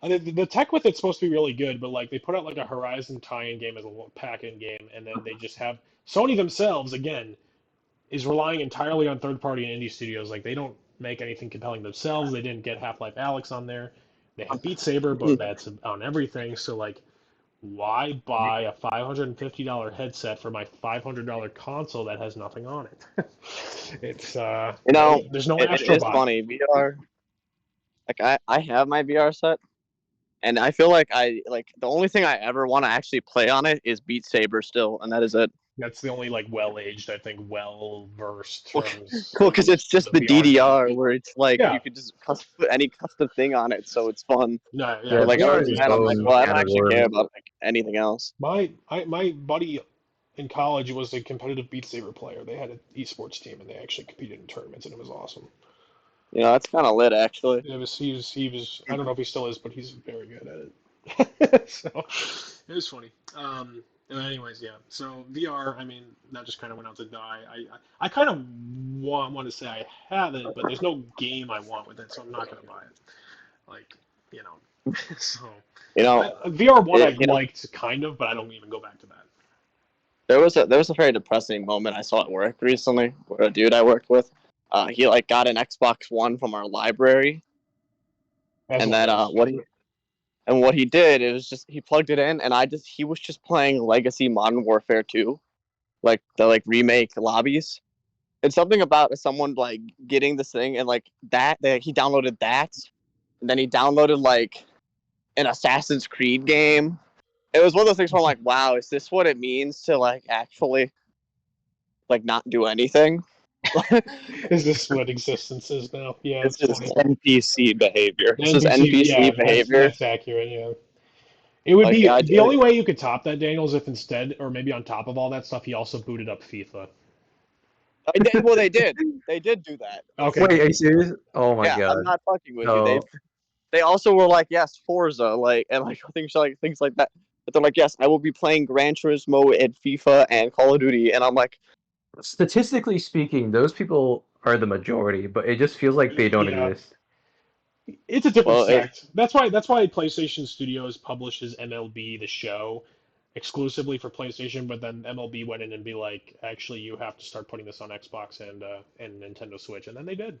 the tech with it's supposed to be really good, but like they put out like a Horizon tie-in game as a pack-in game, and then they just have Sony themselves again is relying entirely on third-party and indie studios. Like they don't make anything compelling themselves. They didn't get Half-Life Alyx on there. They have Beat Saber, but that's on everything. So like, why buy a $550 headset for my $500 console that has nothing on it? It's You know, there's no it is Astrobot. funny. VR. Like I have my VR set, and I feel like the only thing I ever want to actually play on it is Beat Saber still, and that is it. That's the only like well-aged, I think, well-versed Well, terms cool, because it's just the the VR thing. DDR where it's like Yeah. you could just put any custom thing on it, so it's fun. No, yeah, Yeah, But like VR VR other is than is its that, I'm like, own well, I awesome. don't can of actually care worms. about like anything else. My buddy in college was a competitive Beat Saber player. They had an esports team and they actually competed in tournaments and it was awesome. You know, that's kind of lit actually. He was I don't know if he still is, but he's very good at it. So it was funny. And anyways, yeah. So VR, I mean, that just kind of went out to die. I kind of want to say I have it, but there's no game I want with it, so I'm not gonna buy it. Like, you know. So You know, VR one I you know, liked kind of, but I don't even go back to that. there was a very depressing moment I saw at work recently where a dude I worked with, he like got an Xbox One from our library, As and one then does. what he did, it was just he plugged it in, and he was just playing Legacy Modern Warfare 2, like the remake lobbies. And something about someone like getting this thing and like that he downloaded that, and then he downloaded like an Assassin's Creed game. It was one of those things where I'm like, wow, is this what it means to like actually like not do anything? Is this what existence is now? Yeah, It's it's just funny. NPC behavior. this is NPC, yeah, NPC behavior. that's accurate. Yeah, it would Like be I, the only way you could top that, Daniel, is if instead, or maybe on top of all that stuff, he also booted up FIFA. well, they did do that. Okay, Wait, are good. you serious? Oh my Yeah, I'm god. not fucking with you. No. They also were like, yes, Forza, like, and like things like that. But they're like, yes, I will be playing Gran Turismo and FIFA and Call of Duty, and I'm like, Statistically speaking, those people are the majority, but it just feels like they don't Yeah, exist. it's a different well, sect. That's why PlayStation Studios publishes MLB The Show exclusively for PlayStation, but then MLB went in and be like, actually, you have to start putting this on Xbox and Nintendo Switch, and then they did.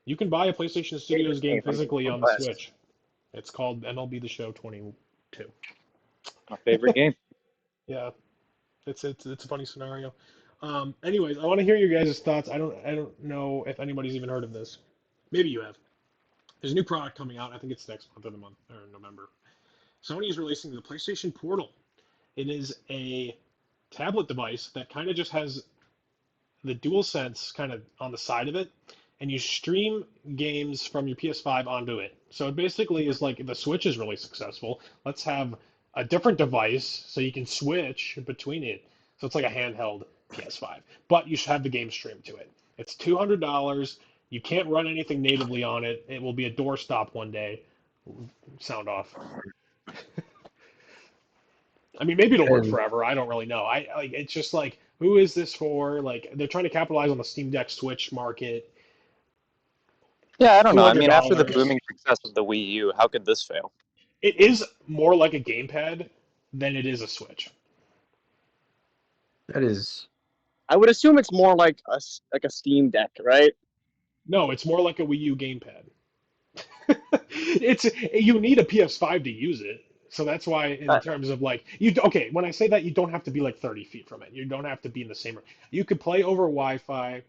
You can buy a PlayStation Studios game physically on the Switch. It's called MLB The Show 22. My favorite game. Yeah, it's a funny scenario. Anyways, I want to hear your guys' thoughts. I don't know if anybody's even heard of this. Maybe you have. There's a new product coming out. I think it's next month or the month or November. Sony is releasing the PlayStation Portal. It is a tablet device that kind of just has the DualSense kind of on the side of it, and you stream games from your PS5 onto it. So it basically is like the Switch is really successful. Let's have a different device so you can switch between it. So it's like a handheld PS5, but you should have the game streamed to it. It's $200. You can't run anything natively on it. It will be a doorstop one day. Sound off. I mean, maybe it'll work And forever. I don't really know. I like it's just like who is this for? Like they're trying to capitalize on the Steam Deck Switch market. Yeah, I don't Two know. I hundred mean, after the dollars. booming success of the Wii U, how could this fail? It is more like a gamepad than it is a Switch. that is I would assume it's more like a Steam Deck, right? No, it's more like a Wii U gamepad. It's you need a PS5 to use it. So that's why in Uh, terms of like you okay, when I say that you don't have to be like 30 feet from it. You don't have to be in the same room. You could play over Wi-Fi.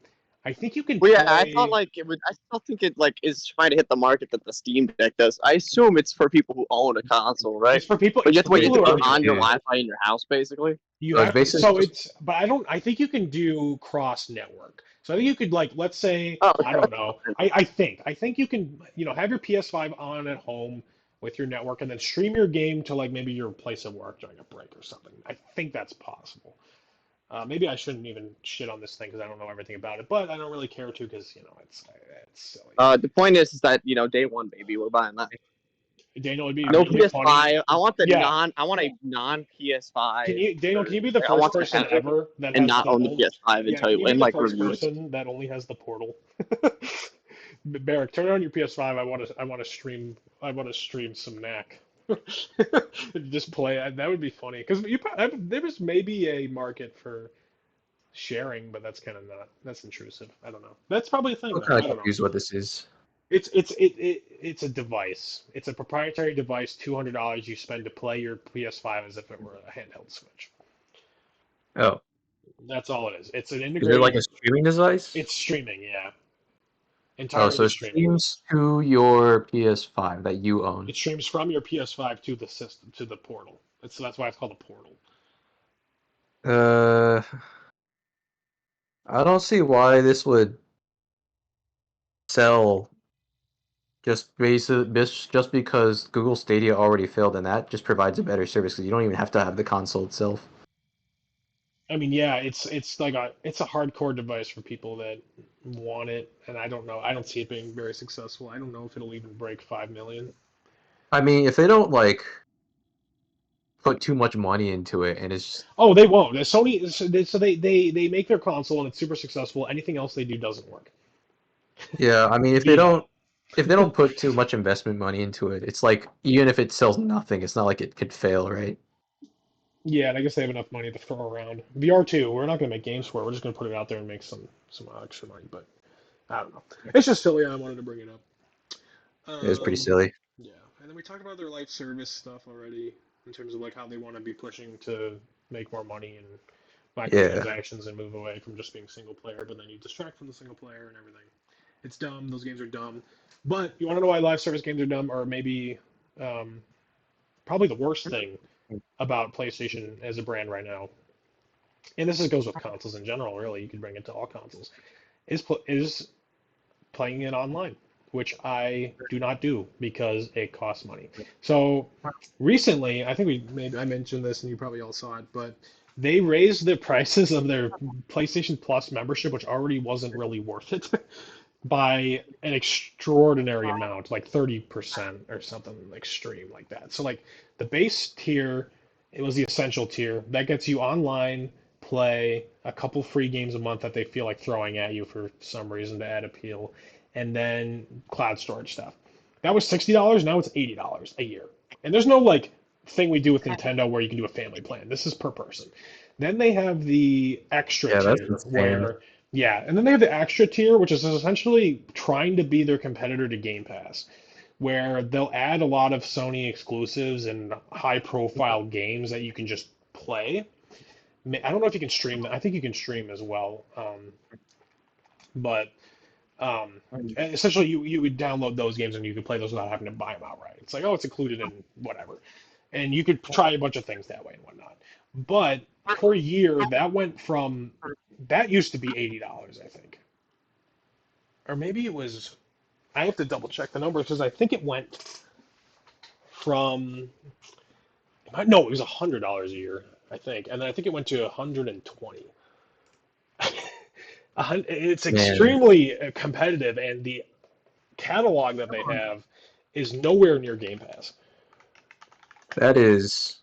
I think you can well, yeah, I thought play like it would. I still think it like is trying to hit the market that the Steam Deck does. I assume it's for people who own a console, right? But you it's have for to wait. You people have who to already get on own your it. yeah. Wi-Fi in your house, basically. You So it's have basically so just it's but I think you can do cross network. So I think you could like let's say Oh, I don't know. I think you can have your PS5 on at home with your network and then stream your game to like maybe your place of work during a break or something. I think that's possible. Maybe I shouldn't even shit on this thing because I don't know everything about it, but I don't really care to because it's silly. the point is that day one, baby, we're buying that. Daniel, it'd be No really funny. PS5. I want Yeah, I want a non PS5. Daniel, can you be the I first want to person have it ever that and has not the own the only, PS5 yeah, until can you be and the like first review it. person that only has the portal? Barrick, turn on your PS5. I want to stream some Knack. Just play it. That would be funny because there was maybe a market for sharing, but that's kind of not. That's intrusive. I don't know. That's probably a thing I'm though. kind I of don't know. confused what this is. It's a device. It's a proprietary device. $200 you spend to play your PS5 as if it were a handheld Switch. Oh, That's all it is. It's an is it like integrated. a streaming device? It's streaming, yeah. Oh, so entirely it streaming. streams to your PS5 that you own. It streams from your PS5 to the system to the portal. That's why it's called a portal. Uh, I don't see why this would sell just because Google Stadia already failed, and that just provides a better service because you don't even have to have the console itself. I mean, yeah, it's like a hardcore device for people that want it, and I don't know. I don't see it being very successful. I don't know if it'll even break 5 million. I mean, if they don't like put too much money into it, and it's just, Oh, they won't. Sony, so they make their console and it's super successful. Anything else they do doesn't work. yeah, I mean, We know. if they don't put too much investment money into it, it's like even if it sells nothing, it's not like it could fail, right? Yeah, and I guess they have enough money to throw around. VR 2, we're not going to make games for it. We're just going to put it out there and make some extra money. But I don't know. It's just silly. I wanted to bring it up. It was pretty Um, silly. yeah, and then we talked about their live service stuff already in terms of like how they want to be pushing to make more money and Yeah, microtransactions and move away from just being single player, but then you distract from the single player and everything. It's dumb. Those games are dumb. But you want to know why live service games are dumb, or maybe um, probably the worst thing about PlayStation as a brand right now, and goes with consoles in general. Really, you could bring it to all consoles. Is playing it online, which I do not do because it costs money. So recently, I think I mentioned this and you probably all saw it, but they raised the prices of their PlayStation Plus membership, which already wasn't really worth it, by an extraordinary amount, like 30% or something extreme like that. So like the base tier, it was the essential tier that gets you online, play a couple free games a month that they feel like throwing at you for some reason to add appeal, and then cloud storage stuff. That was $60, now it's $80 a year. And there's no like thing we do with Nintendo where you can do a family plan. This is per person. Then they have the extra yeah, that's tier insane. where yeah, and then they have the extra tier, which is essentially trying to be their competitor to Game Pass, where they'll add a lot of Sony exclusives and high-profile games that you can just play. I don't know if you can stream that. I think you can stream as well, but essentially you would download those games and you could play those without having to buy them outright. It's like, oh, it's included in whatever, and you could try a bunch of things that way and whatnot. But per year, that used to be $80, I think, or maybe it was. I have to double check the numbers because I think it went from no, it was $100 a year, I think, and then I think it went to 120. It's Man, extremely competitive, and the catalog that they have is nowhere near Game Pass. that is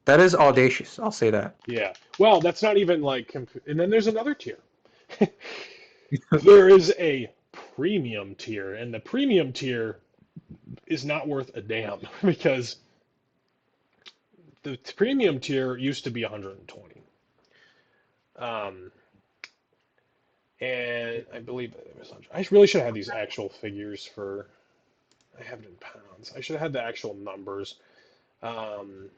that is audacious. I'll say that. Yeah. Well, that's not even like, and then there's another tier. There is a premium tier, and the premium tier is not worth a damn because the premium tier used to be 120. Um, and I believe that it was 100. I really should have had these actual figures for, I have it in pounds. I should have had the actual numbers. Um,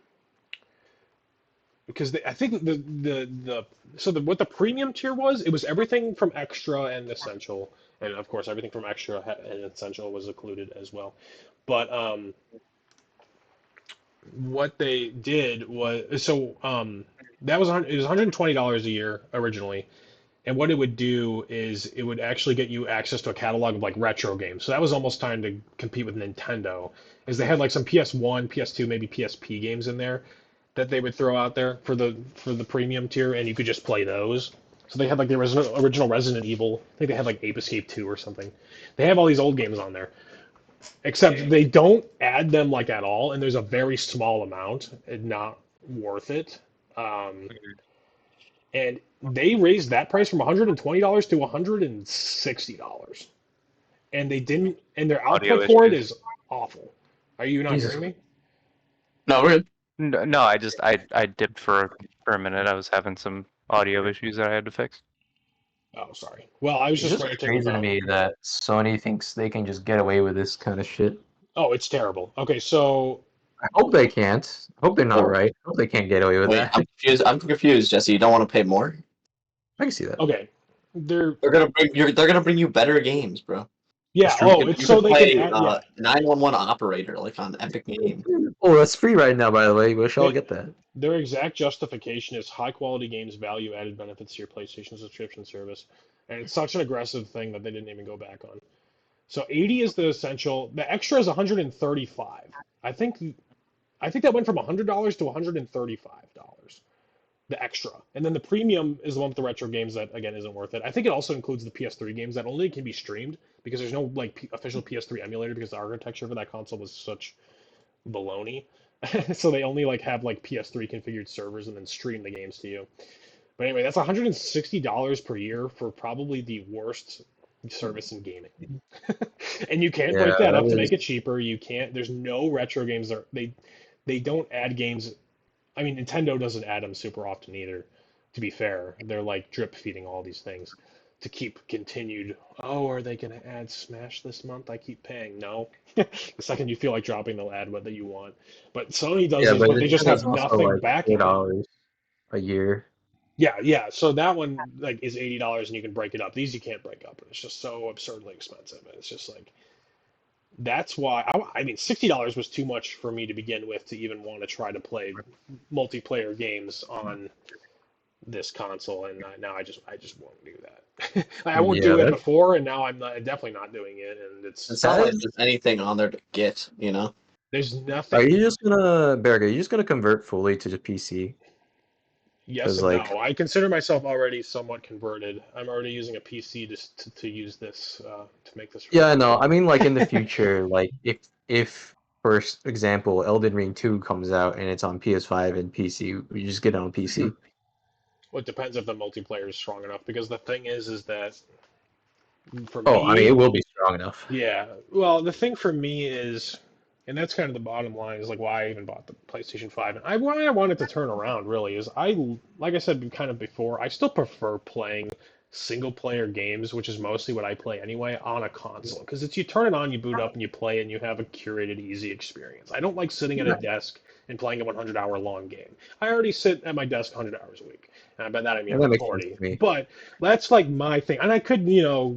because I think what the premium tier was, it was everything from extra and essential, and of course everything from extra and essential was included as well. But what they did was that was it was $120 a year originally, and what it would do is it would actually get you access to a catalog of like retro games. So that was almost time to compete with Nintendo, as they had like some PS1, PS2, maybe PSP games in there that they would throw out there for the premium tier, and you could just play those. So they had like the original Resident Evil. I think they had like Ape Escape 2 or something. They have all these old games on there, except they don't add them like at all, and there's a very small amount, and not worth it. Um, and they raised that price from $120 to $160, and they didn't. And their Audio output for it issues. is awful. Are you not Jesus. hearing me? No, we're good. No, I dipped for a minute. I was having some audio issues that I had to fix. Oh, sorry. Well, I was It's just just ranting crazy to about. me that Sony thinks they can just get away with this kind of shit. Oh, it's terrible. Okay, so I hope they can't. I hope they're not Oh, right. I hope they can't get away with wait, that. I'm confused. I'm confused, Jesse. You don't want to pay more? I can see that. okay, they're They're gonna bring you better games, bro. yeah. Oh, it's You so can they can play add yeah. 911 Operator like on Epic Game. Oh, that's free right now, by the way. We should all They, get that. their exact justification is high quality games, value added benefits to your PlayStation subscription service, and it's such an aggressive thing that they didn't even go back on. So 80 is the essential. The extra is 135. I think that went from $100 to $135. The extra, and then the premium is the one with the retro games that again isn't worth it. I think it also includes the PS3 games that only can be streamed because there's no like official PS3 emulator because the architecture for that console was such baloney. So they only like have like PS3 configured servers and then stream the games to you. But anyway, that's $160 per year for probably the worst service in gaming. And you can't Yeah, break that that up to is. make it cheaper. You can't. There's no retro games. They don't add games. I mean, Nintendo doesn't add them super often either. To be fair, they're like drip feeding all these things to keep continued. Oh, are they going to add Smash this month? I keep paying. No. The second you feel like dropping, they'll add what you want. But Sony does Yeah, this, but but they just Nintendo's have also nothing like backing it. $4 a year. Yeah, yeah. So that one like is $80 and you can break it up. These you can't break up. It's just so absurdly expensive. And it's just like that's why I mean $60 was too much for me to begin with to even want to try to play multiplayer games on this console, and now I just won't do that. I won't Yeah, do it that's before, and now I'm definitely not doing it. And It's not that like is. there's anything on there to get, you know? there's Are nothing. you just gonna, Berg, are you just gonna convert fully to the PC? Yes Because and like, no. I consider myself already somewhat converted. I'm already using a PC to use this to make this yeah, no, recording. I mean like in the future, like if for example, Elden Ring 2 comes out and it's on PS5 and PC, you just get it on PC. Well, it depends if the multiplayer is strong enough. Because the thing is that for Oh, I mean, it me, will be strong enough. yeah. Well, the thing for me is, and that's kind of the bottom line, is like why I even bought the PlayStation 5. And why I wanted to turn around really is like I said kind of before, I still prefer playing single player games, which is mostly what I play anyway, on a console. Because it's you turn it on, you boot up, and you play, and you have a curated, easy experience. I don't like sitting at a desk and playing a 100-hour long game. I already sit at my desk 100 hours a week. And by that I mean And that like makes sense 40. to me. But that's like my thing. And I could,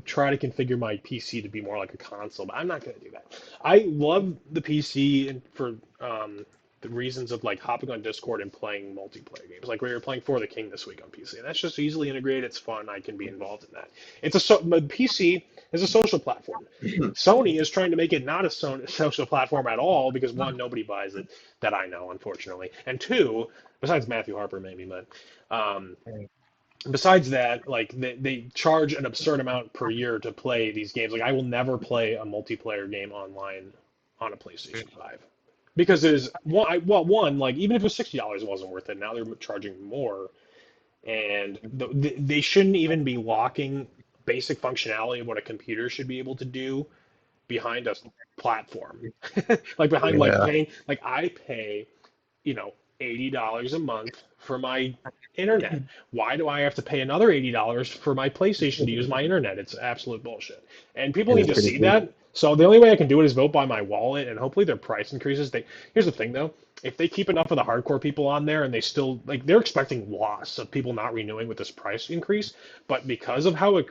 try to configure my PC to be more like a console, but I'm not going to do that. I love the PC and for the reasons of like hopping on Discord and playing multiplayer games. Like we were playing For the King this week on PC. And that's just easily integrated. It's fun. I can be involved in that. My PC is a social platform. Sony is trying to make it not a social platform at all because one, nobody buys it that I know, unfortunately, and two, besides Matthew Harper maybe, but um, besides that, like they charge an absurd amount per year to play these games. Like I will never play a multiplayer game online on a PlayStation 5 because it is one like even if it was $60, it wasn't worth it. Now they're charging more, and they shouldn't even be locking basic functionality of what a computer should be able to do behind a platform, like behind like Yeah. paying. Like I pay $80 a month for my internet. Why do I have to pay another $80 for my PlayStation to use my internet? It's absolute bullshit. And people It need is to pretty see cool. that. So the only way I can do it is vote by my wallet, and hopefully their price increases. Here's the thing though, if they keep enough of the hardcore people on there and they still like they're expecting loss of people not renewing with this price increase, but because of how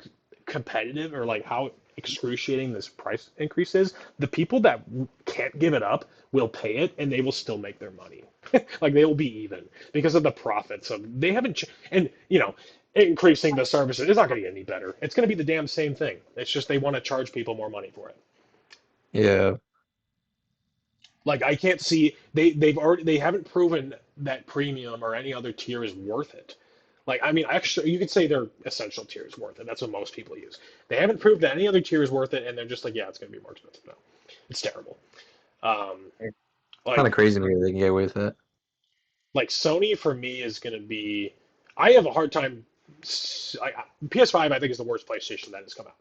competitive or like how excruciating this price increase is, the people that can't give it up will pay it and they will still make their money. Like they will be even because of the profits of they haven't and increasing the services is not going to get any better. It's going to be the damn same thing. It's just they want to charge people more money for it. Yeah. Like I can't see they haven't proven that premium or any other tier is worth it. Like I mean, actually, you could say their essential tier is worth it. That's what most people use. They haven't proved that any other tier is worth it, and they're just like, yeah, it's going to be more expensive now. It's terrible. Um, Kind of like crazy to me that they can get away with that. like Sony for me is going to be. I have a hard time. PS5 I think is the worst PlayStation that has come out,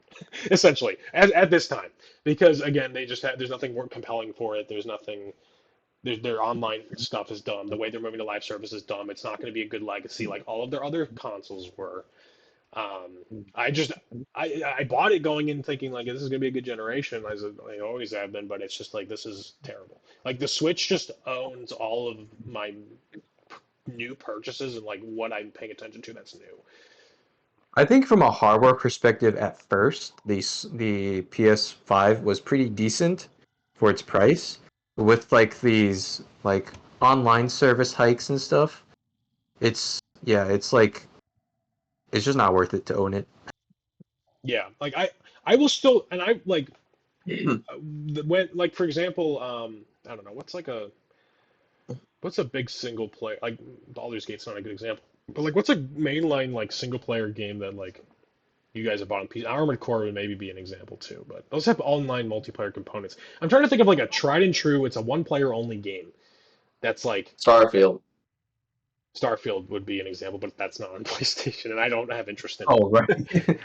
essentially at this time because again they just have there's nothing more compelling for it. There's nothing. Their online stuff is dumb. The way they're moving to live service is dumb. It's not going to be a good legacy like all of their other consoles were. Um, I just I bought it going in thinking like this is gonna be a good generation as I always have been, but it's just like this is terrible. Like the Switch just owns all of my new purchases and like what I'm paying attention to that's new. I think from a hardware perspective, at first, the PS5 was pretty decent for its price. With like these like online service hikes and stuff, it's like it's just not worth it to own it. Yeah, like I will still, and I like when like for example, I don't know what's a big single player like Baldur's Gate's not a good example, but like what's a mainline like single player game that like you guys have bought on PC? Armored Core would maybe be an example too, but those have online multiplayer components. I'm trying to think of like a tried and true. It's a one player only game that's like Starfield. Starfield would be an example, but that's not on PlayStation, and I don't have interest in Oh, right. it.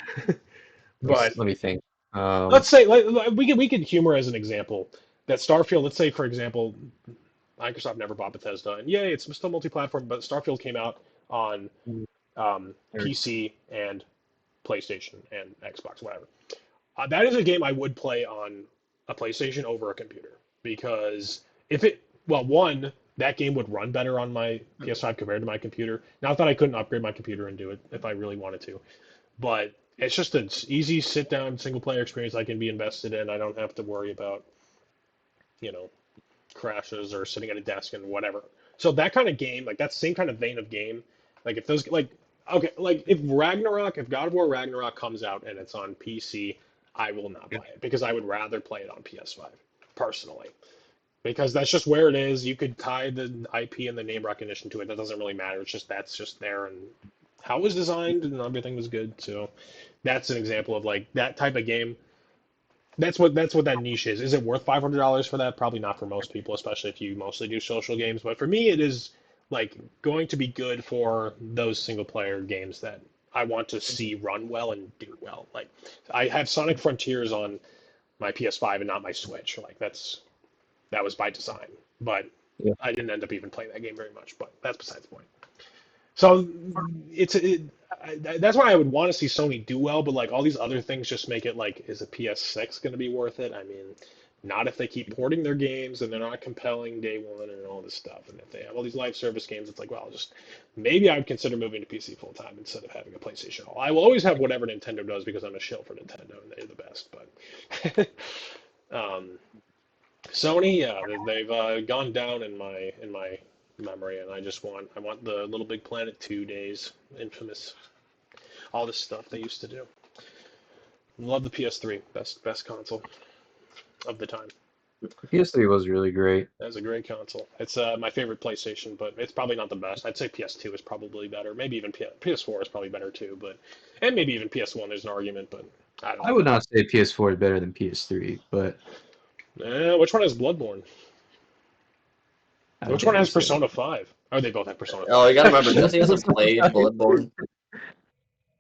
But Let me think. let's say like, we could humor as an example that Starfield. Let's say for example, Microsoft never bought Bethesda, and yay, it's still multi-platform. But Starfield came out on PC and PlayStation and Xbox, whatever. That is a game I would play on a PlayStation over a computer because if it, well, one, that game would run better on my PS5 compared to my computer. Not that I couldn't upgrade my computer and do it if I really wanted to, but it's just an easy sit down single player experience I can be invested in. I don't have to worry about, you know, crashes or sitting at a desk and whatever. So that kind of game, like that same kind of vein of game, like if those like okay, like if God of War Ragnarok comes out and it's on PC, I will not buy it because I would rather play it on PS5 personally. Because that's just where it is. You could tie the IP and the name recognition to it. That doesn't really matter. It's just that's just there and how it was designed and everything was good. So that's an example of like that type of game. That's what that niche is. Is it worth $500 for that? Probably not for most people, especially if you mostly do social games. But for me, it is like going to be good for those single player games that I want to see run well and do well. Like I have Sonic Frontiers on my PS5 and not my Switch. Like that was by design. But Yeah. I didn't end up even playing that game very much. But that's besides the point. So that's why I would want to see Sony do well, but like all these other things just make it like, is a PS6 going to be worth it? I mean, not if they keep porting their games and they're not compelling day one and all this stuff. And if they have all these live service games, it's like, well, just maybe I would consider moving to PC full time instead of having a PlayStation. I will always have whatever Nintendo does because I'm a shill for Nintendo and they're the best. But Sony, yeah, they've gone down in my memory, and I want the Little Big Planet 2 days, infamous, all this stuff they used to do. Love the PS3, best console of the time. PS3 was really great. That was a great console. It's my favorite PlayStation, but it's probably not the best. I'd say PS2 is probably better. Maybe even PS4 is probably better too, and maybe even PS1. There's an argument, but I don't I know. would not say PS4 is better than PS3, but Which one has Bloodborne? I don't Which think one I has would say Persona 5? Oh, they both have Persona 5. Oh, you gotta remember, Jesse hasn't played Bloodborne.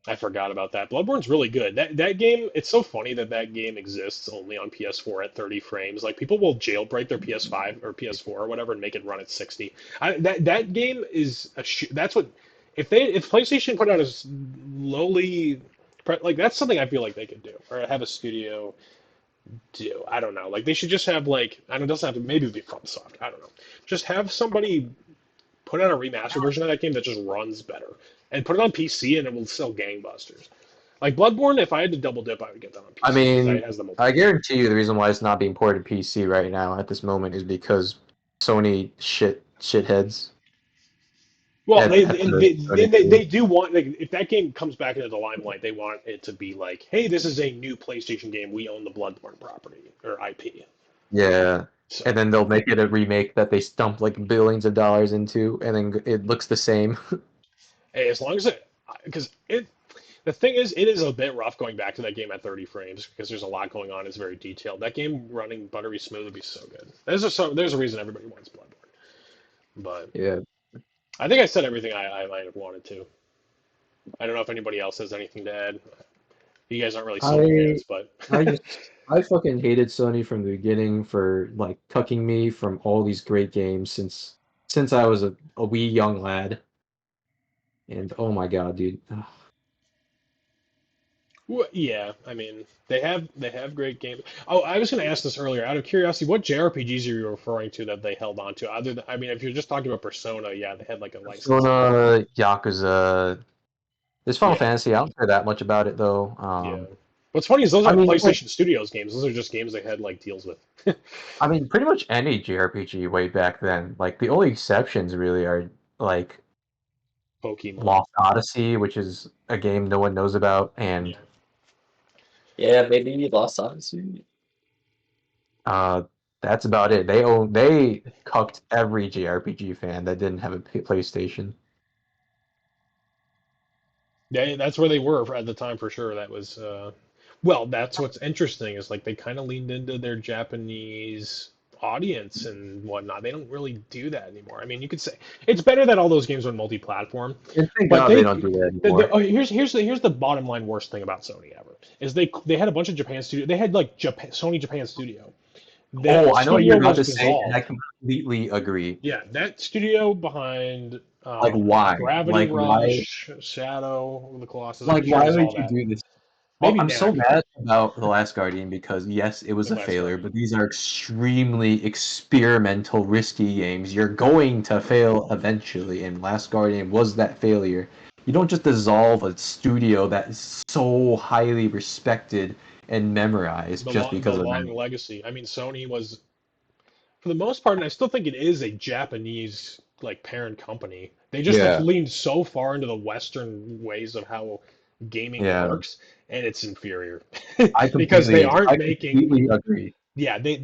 I forgot about that. Bloodborne's really good. That game, it's so funny that game exists only on PS4 at 30 frames. Like people will jailbreak their PS5 or PS4 or whatever and make it run at 60. That game is that's what if PlayStation put out a lowly like that's something I feel like they could do or have a studio do. I don't know. Like they should just have like I know it doesn't have to maybe it'd be FromSoft. I don't know. Just have somebody put out a remastered version of that game that just runs better, and put it on PC and it will sell gangbusters. Like Bloodborne, if I had to double dip, I would get that on PC. I mean, It has the I guarantee you the reason why it's not being ported to PC right now at this moment is because Sony shitheads. Well, at- they at and the they, Sony they do want like if that game comes back into the limelight, they want it to be like, hey, this is a new PlayStation game. We own the Bloodborne property or IP. Yeah. So And then they'll make it a remake that they stump like billions of dollars into, and then it looks the same. hey, as long as because the thing is, it is a bit rough going back to that game at 30 frames because there's a lot going on. It's very detailed. That game running buttery smooth would be so good. There's a reason everybody wants Bloodborne. But Yeah. I think I said everything I might have wanted to. I don't know if anybody else has anything to add. You guys aren't really Sony fans, but I fucking hated Sony from the beginning for like cucking me from all these great games since I was a wee young lad. And oh my god, dude. Ugh. Yeah, I mean they have great games. Oh, I was going to ask this earlier. Out of curiosity, what JRPGs are you referring to that they held on to? Other than, I mean, if you're just talking about Persona, yeah, they had like a license. Persona, Yakuza, This Final Yeah, Fantasy, I don't care that much about it though. yeah. What's funny is those I aren't mean, like, PlayStation Studios games. Those are just games they had like deals with. pretty much any JRPG way back then. Like the only exceptions really are like Pokemon. Lost Odyssey, which is a game no one knows about, and Yeah. Yeah, maybe Lost Odyssey. uh, that's about it. They cucked every JRPG fan that didn't have a PlayStation. Yeah, that's where they were at the time for sure. That was well, that's what's interesting is like they kind of leaned into their Japanese audience and whatnot. They don't really do that anymore. I mean, you could say it's better that all those games are multi-platform, And thank but God they don't do that anymore. oh, here's the bottom line worst thing about Sony ever is they had a bunch of Japan studio. They had like Sony Japan Studio. Oh, That I know what you're studio about was to say, and I dissolved. completely agree. Yeah, that studio behind Like why? Gravity Like why? Rush, Shadow of the Colossus. I'm Like pretty sure it why was all would you that. do this? Oh, Maybe I'm so Knack, mad about The Last Guardian because yes, it was The a Last failure, Guardian. but these are extremely experimental, risky games. You're going to fail eventually, and Last Guardian was that failure. You don't just dissolve a studio that is so highly respected and memorized just The because of long that. legacy. I mean, Sony was for the most part, and I still think it is a Japanese like parent company. They just have Yeah, leaned so far into the Western ways of how gaming yeah, works, and it's inferior because I completely agree.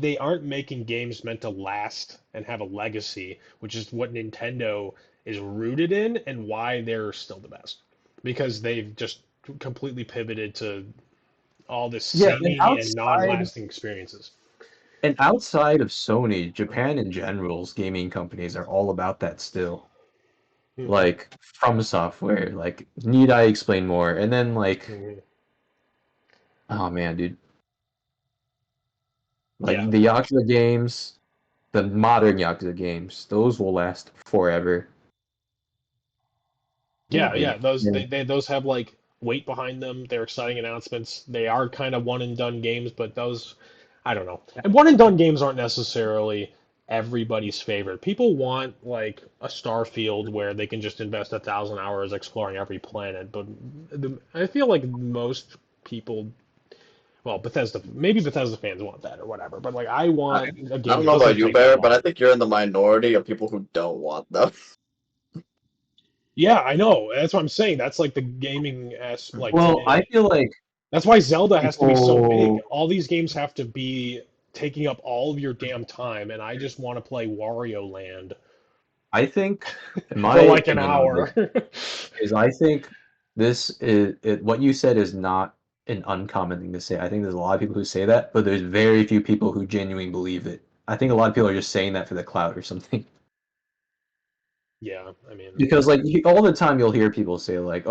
they aren't making games meant to last and have a legacy, which is what Nintendo is rooted in and why they're still the best. Because they've just completely pivoted to all this Yeah, and samey and outside non-lasting experiences. and outside of Sony, Japan in general's gaming companies are all about that still. Hmm. Like From Software, like need I explain more? And then like, Hmm. oh man, dude, like Yeah, the Yakuza games, the modern Yakuza games, those will last forever. yeah. Like, Those yeah, those have like weight behind them. They're exciting announcements. They are kind of one and done games, but those, I don't know. And one and done games aren't necessarily everybody's favorite. People want like a Starfield where they can just invest 1,000 hours exploring every planet. But I feel like most people, well, maybe Bethesda fans want that or whatever. But like I I, want a I game don't that know about doesn't you, take that Bear, but I long. think you're in the minority of people who don't want them. Yeah, I know. That's what I'm saying. That's like the gaming as like well, I feel like that's why Zelda has to be so big. people, All these games have to be taking up all of your damn time, and I just want to play Wario Land I think, in my for like an opinion on it, hour. is I think what you said is not an uncommon thing to say. I think there's a lot of people who say that, but there's very few people who genuinely believe it. I think a lot of people are just saying that for the clout or something. Yeah, I mean, Because like all the time you'll hear people say like,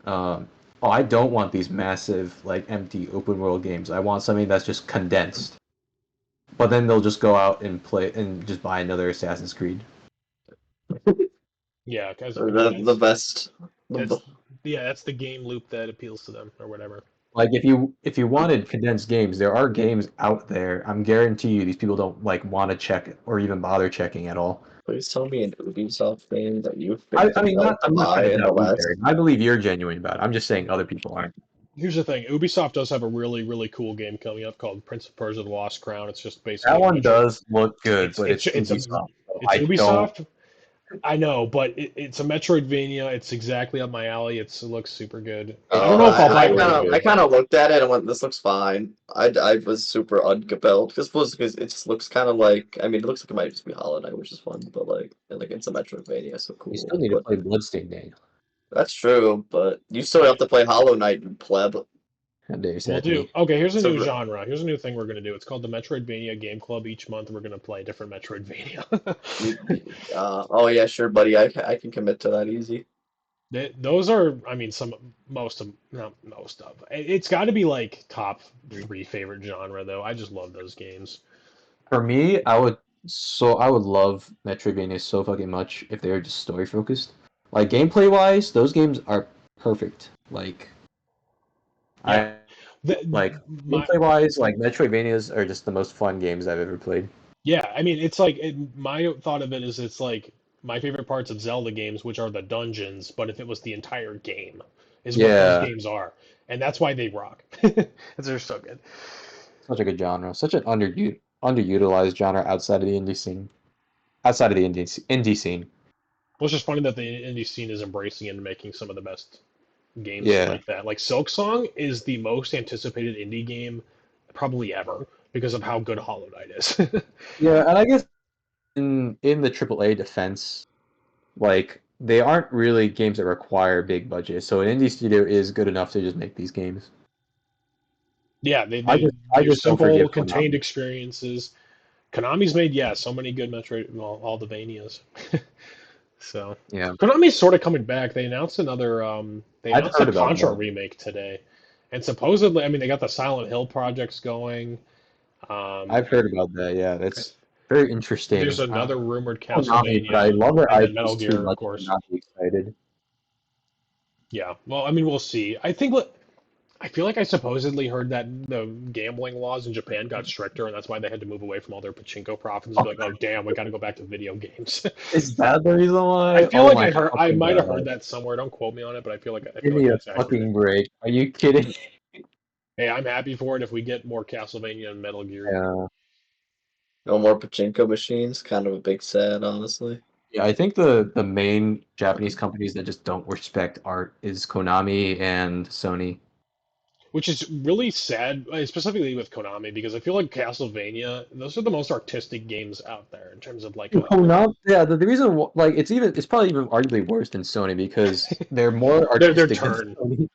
um, oh, I don't want these massive like empty open world games. I want something that's just condensed. But then they'll just go out and play and just buy another Assassin's Creed. yeah, because I mean The best. that's that's the game loop that appeals to them or whatever. Like if you wanted condensed games, there are games out there. I'm guarantee you these people don't like want to check or even bother checking at all. Please tell me an Ubisoft game that you've been I mean, compelled to I'm not trying buy to in the doubt you, Barry. last. I believe you're genuine about it. I'm just saying other people aren't. Here's the thing: Ubisoft does have a really cool game coming up called Prince of Persia: The Lost Crown. It's just That basically a one Metro. does look good, It's but it's it's it's a Ubisoft. So it's I don't. Ubisoft. I know, but it's a Metroidvania. It's exactly up my alley. It looks super good. I don't Oh, know if I'll buy I it right kind of I away. kind of looked at it and went, "This looks fine." I was super uncompelled because it just looks kind of like, I mean, it looks like it might just be Hollow Knight, which is fun, but like, and like it's a Metroidvania, so You still cool. need to But play Bloodstained, Daniel. that's true. But you still have I to play Hollow Knight, you pleb. How dare you say We'll that to do. me? Okay, here's a So, new genre. Here's a new thing we're gonna do. It's called the Metroidvania Game Club. Each month we're gonna play a different Metroidvania. oh yeah, sure, buddy. I can commit to that easy. Those are, I mean, most of, not most of. It's got to be like top three favorite genre though. I just love those games. For me, I would love Metroidvania so fucking much if they were just story focused. Like gameplay wise, those games are perfect. Yeah, I the, like my gameplay wise, like Metroidvanias are just the most fun games I've ever played. yeah. I mean, it's like my thought of it is it's like my favorite parts of Zelda games, which are the dungeons, but if it was the entire game, is what those Yeah, games are, and that's why they rock. 'Cause they're so good. such a good genre, such an underutilized genre outside of the indie scene. Outside of the indie scene. Well, it's just funny that the indie scene is embracing and making some of the best games Yeah, like that. Like Silk Song is the most anticipated indie game probably ever because of how good Hollow Knight is. yeah, and I guess in the AAA defense, like they aren't really games that require big budget. So an indie studio is good enough to just make these games. Yeah, I they're just don't simple, forgive contained Konami. experiences. Konami's made, yeah, so many good Metroid, well, all the Vanias. So Yeah, Konami's sort of coming back. They I've announced a heard about Contra that. remake today, and supposedly, I mean, they got the Silent Hill projects going. I've heard about that. Yeah, I- that's very there's interesting. another rumored Konami, but I Castlevania, love their and then Metal IPs too Gear, of much to course. not be excited. Yeah, well, I mean, we'll see. I feel like I supposedly heard that the gambling laws in Japan got stricter, and that's why they had to move away from all their pachinko profits and be like, oh, damn, we got to go back to video games. Is that the reason I why? feel Oh like my I fucking might have heard god. that somewhere. Don't quote me on it, but I Give feel me like a that's accurate. fucking break. Are you kidding? Hey, I'm happy for it if we get more Castlevania and Metal Gear. Yeah. No more pachinko machines. Kind of a big sad, honestly. Yeah, I think the main Japanese companies that just don't respect art is Konami and Sony. Which is really sad, specifically with Konami, because I feel like Castlevania, those are the most artistic games out there in terms of like a Konami, yeah, the reason like it's probably even arguably worse than Sony because they're more their artistic than turn. Sony.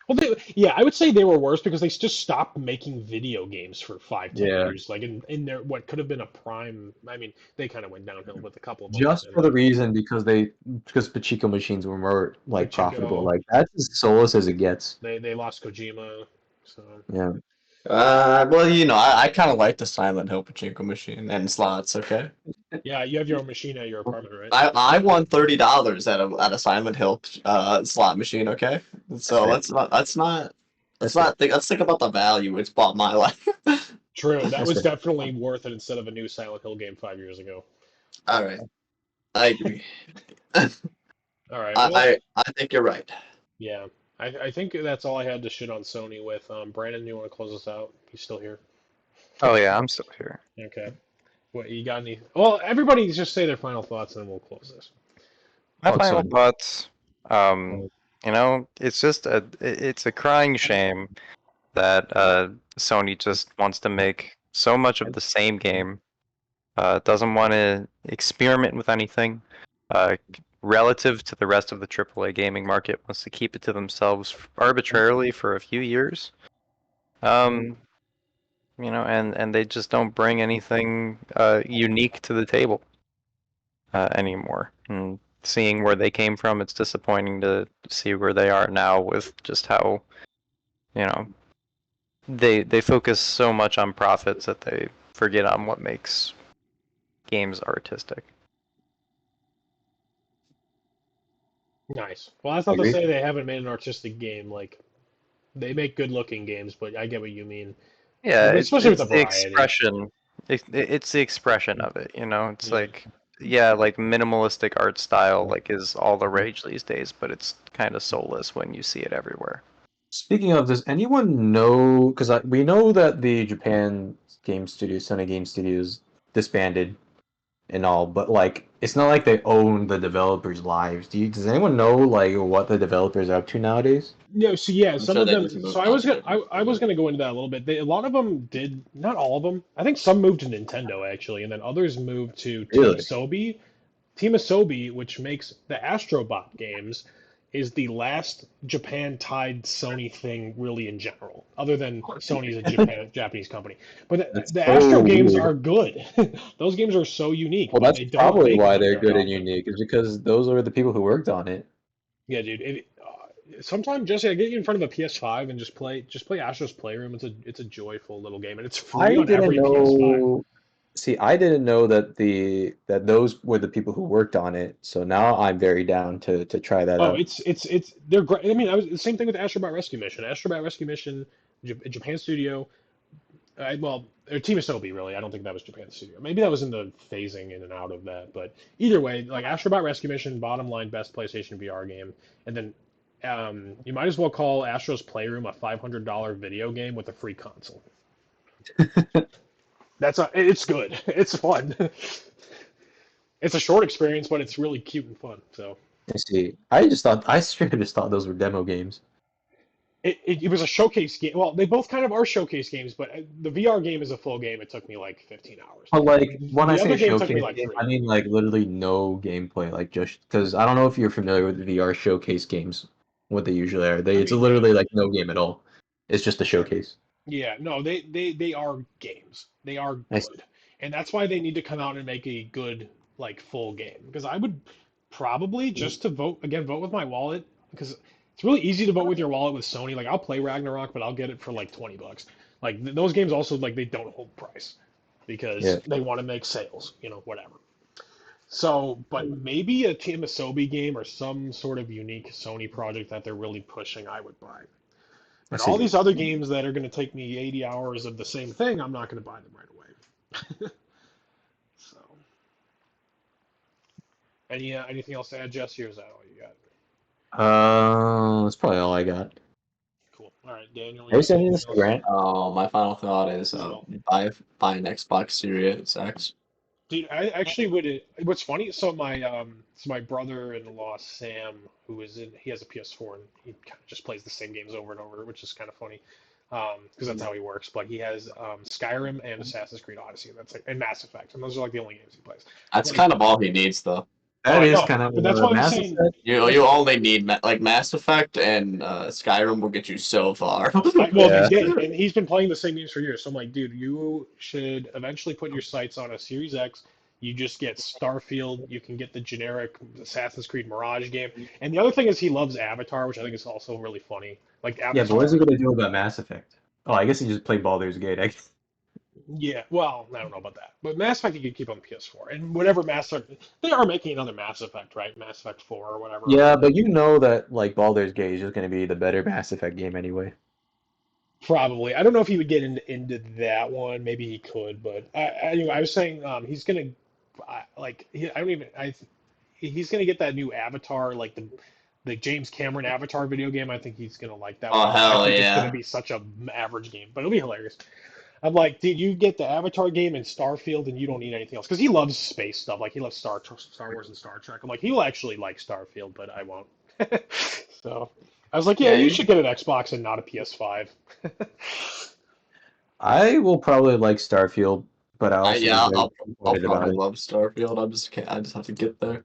Well, yeah, I would say they were worse because they just stopped making video games for 5, 10 Yeah. years. Like in their what could have been a prime. I mean, they kind of went downhill with a couple of them, but Just then for the reason because Pachinko machines were more like profitable. Pachinko, Like that's as soulless as it gets. they lost Kojima, so Yeah. Well, I kind of like the Silent Hill pachinko machine and slots. Okay, yeah, you have your own machine at your apartment, right? I won $30 at a Silent Hill slot machine. Okay, so Fair. let's That's fair. not think let's think about the value it's bought my life. True, that That's was fair. definitely worth it instead of a new Silent Hill game 5 years ago. All right, I agree. All right, well, I think you're right. yeah, I think that's all I had to shit on Sony with. Brandon, you want to close us out? He's still here. Oh yeah, I'm still here. Okay. What you got? Any? Well, everybody just say their final thoughts, and then we'll close this. My Fuck final Sony. thoughts, it's just it's a crying shame that Sony just wants to make so much of the same game. Doesn't want to experiment with anything. Relative to the rest of the AAA gaming market, wants to keep it to themselves arbitrarily for a few years. And they just don't bring anything unique to the table anymore. And seeing where they came from, it's disappointing to see where they are now with just how, you know, they focus so much on profits that they forget on what makes games artistic. Nice. Well, that's I not to agree. say they haven't made an artistic game. Like they make good-looking games, but I get what you mean. Yeah, Especially with it's the the variety. expression. It's the expression of it, It's Yeah. like, yeah, like minimalistic art style, like is all the rage these days, but it's kind of soulless when you see it everywhere. Speaking of, does anyone know? Because we know that the Japan game studio, Sony Game Studios, disbanded and all, but like it's not like they own the developers' lives. Does anyone know like what the developers are up to nowadays? No, so yeah, I'm some sure of they them. just moved So I on was to gonna, different I was gonna go into that a little bit. A lot of them did, not all of them. I think some moved to Nintendo actually, and then others moved to Team Really? Asobi. Team Asobi, which makes the Astrobot games, is the last Japan-tied Sony thing really in general, other than Sony's a Japanese company. But That's the so Astro games weird. are good. Those games are so unique, Well, but that's they don't probably make why them they're very good and often. unique, is because those are the people who worked on it. Yeah, dude. Sometimes Jesse, I get you in front of a PS5 and just play Astro's Playroom. It's a joyful little game, and it's free I on didn't every PS5. know. See, I didn't know that those were the people who worked on it. So now I'm very down to try that Oh, out. it's they're great. I mean, I was the same thing with Astrobot Rescue Mission. Astrobot Rescue Mission, Japan Studio. Well, or Team Asobi, really. I don't think that was Japan Studio. Maybe that was in the phasing in and out of that. But either way, like Astrobot Rescue Mission, bottom line, best PlayStation VR game. And then you might as well call Astro's Playroom a $500 video game with a free console. It's good. It's fun. It's a short experience, but it's really cute and fun. So Let's see. I straight up just thought those were demo games. it was a showcase game. Well, they both kind of are showcase games, but the VR game is a full game. It took me like 15 hours. But like when I The say other game took me showcase like game, 3. I mean like literally no gameplay. Like just because I don't know if you're familiar with the VR showcase games, what they usually are. It's literally like no game at all. It's just a showcase. Yeah, no, they are games. They are I see. good. And that's why they need to come out and make a good like full game. Because I would probably just to vote with my wallet because it's really easy to vote with your wallet with Sony. Like I'll play Ragnarok, but I'll get it for like 20 bucks. Like those games also like they don't hold price because Yeah. they want to make sales, whatever. So, but maybe a Team Asobi game or some sort of unique Sony project that they're really pushing, I would buy. I But all see. these other games that are going to take me 80 hours of the same thing, I'm not going to buy them right away. So, anything else to add, Jesse, or is that all you got? That's probably all I got. Cool. All right, Daniel, Are you sending anything this to else? Grant? My final thought is No. buy an Xbox Series X. Dude, I actually would. What's funny? So my brother-in-law Sam, he has a PS4 and he kind of just plays the same games over and over, which is kind of funny, because that's how he works. But he has Skyrim and Assassin's Creed Odyssey, and and Mass Effect, and those are like the only games he plays. That's Like, kind of all he needs, though. oh, That I is know, kind of but that's why I'm Mass saying. Effect. You only need like Mass Effect and Skyrim will get you so far. Well, Yeah. they did, and he's been playing the same games for years. So I'm like, dude, you should eventually put your sights on a Series X. You just get Starfield. You can get the generic Assassin's Creed Mirage game. And the other thing is he loves Avatar, which I think is also really funny. Like Yeah, but what is he Avatar. gonna do about Mass Effect? Oh, I guess he just played Baldur's Gate. I guess. Yeah, well, I don't know about that, but Mass Effect you could keep on PS4, and whatever Mass Effect they are making another Mass Effect, right? Mass Effect 4 or whatever. Yeah, but you know that like Baldur's Gate is just gonna be the better Mass Effect game anyway. Probably. I don't know if he would get into that one. Maybe he could, but anyway, I was saying he's gonna I don't even he's gonna get that new Avatar like the James Cameron Avatar video game. I think he's gonna like that Oh, one. I hell think it's gonna yeah. be such a average game, but it'll be hilarious. I'm like, dude, you get the Avatar game and Starfield, and you don't need anything else because he loves space stuff. Like he loves Star Wars and Star Trek. I'm like, he'll actually like Starfield, but I won't. So I was like, yeah, Yeah, you you- should get an Xbox and not a PS5. I will probably like Starfield, but I also yeah, am very I'll disappointed about probably it. love Starfield. I just have to get there.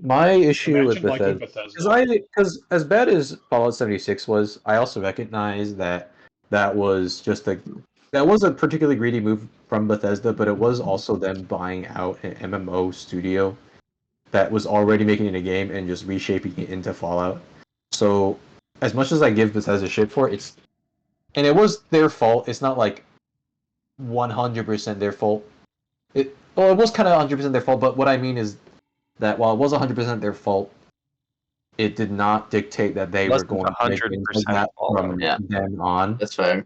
My issue with Imagine liking Bethesda, Bethesda. because as bad as Fallout 76 was, I also recognize that was just that was a particularly greedy move from Bethesda, but it was also them buying out an MMO studio that was already making it a game and just reshaping it into Fallout. So, as much as I give Bethesda shit for it, it was their fault. It's not like 100% their fault. It was kind of 100% their fault, but what I mean is that while it was 100% their fault, it did not dictate that they were Wasn't going to make things like 100% that fault. from Yeah. then on. That's fair.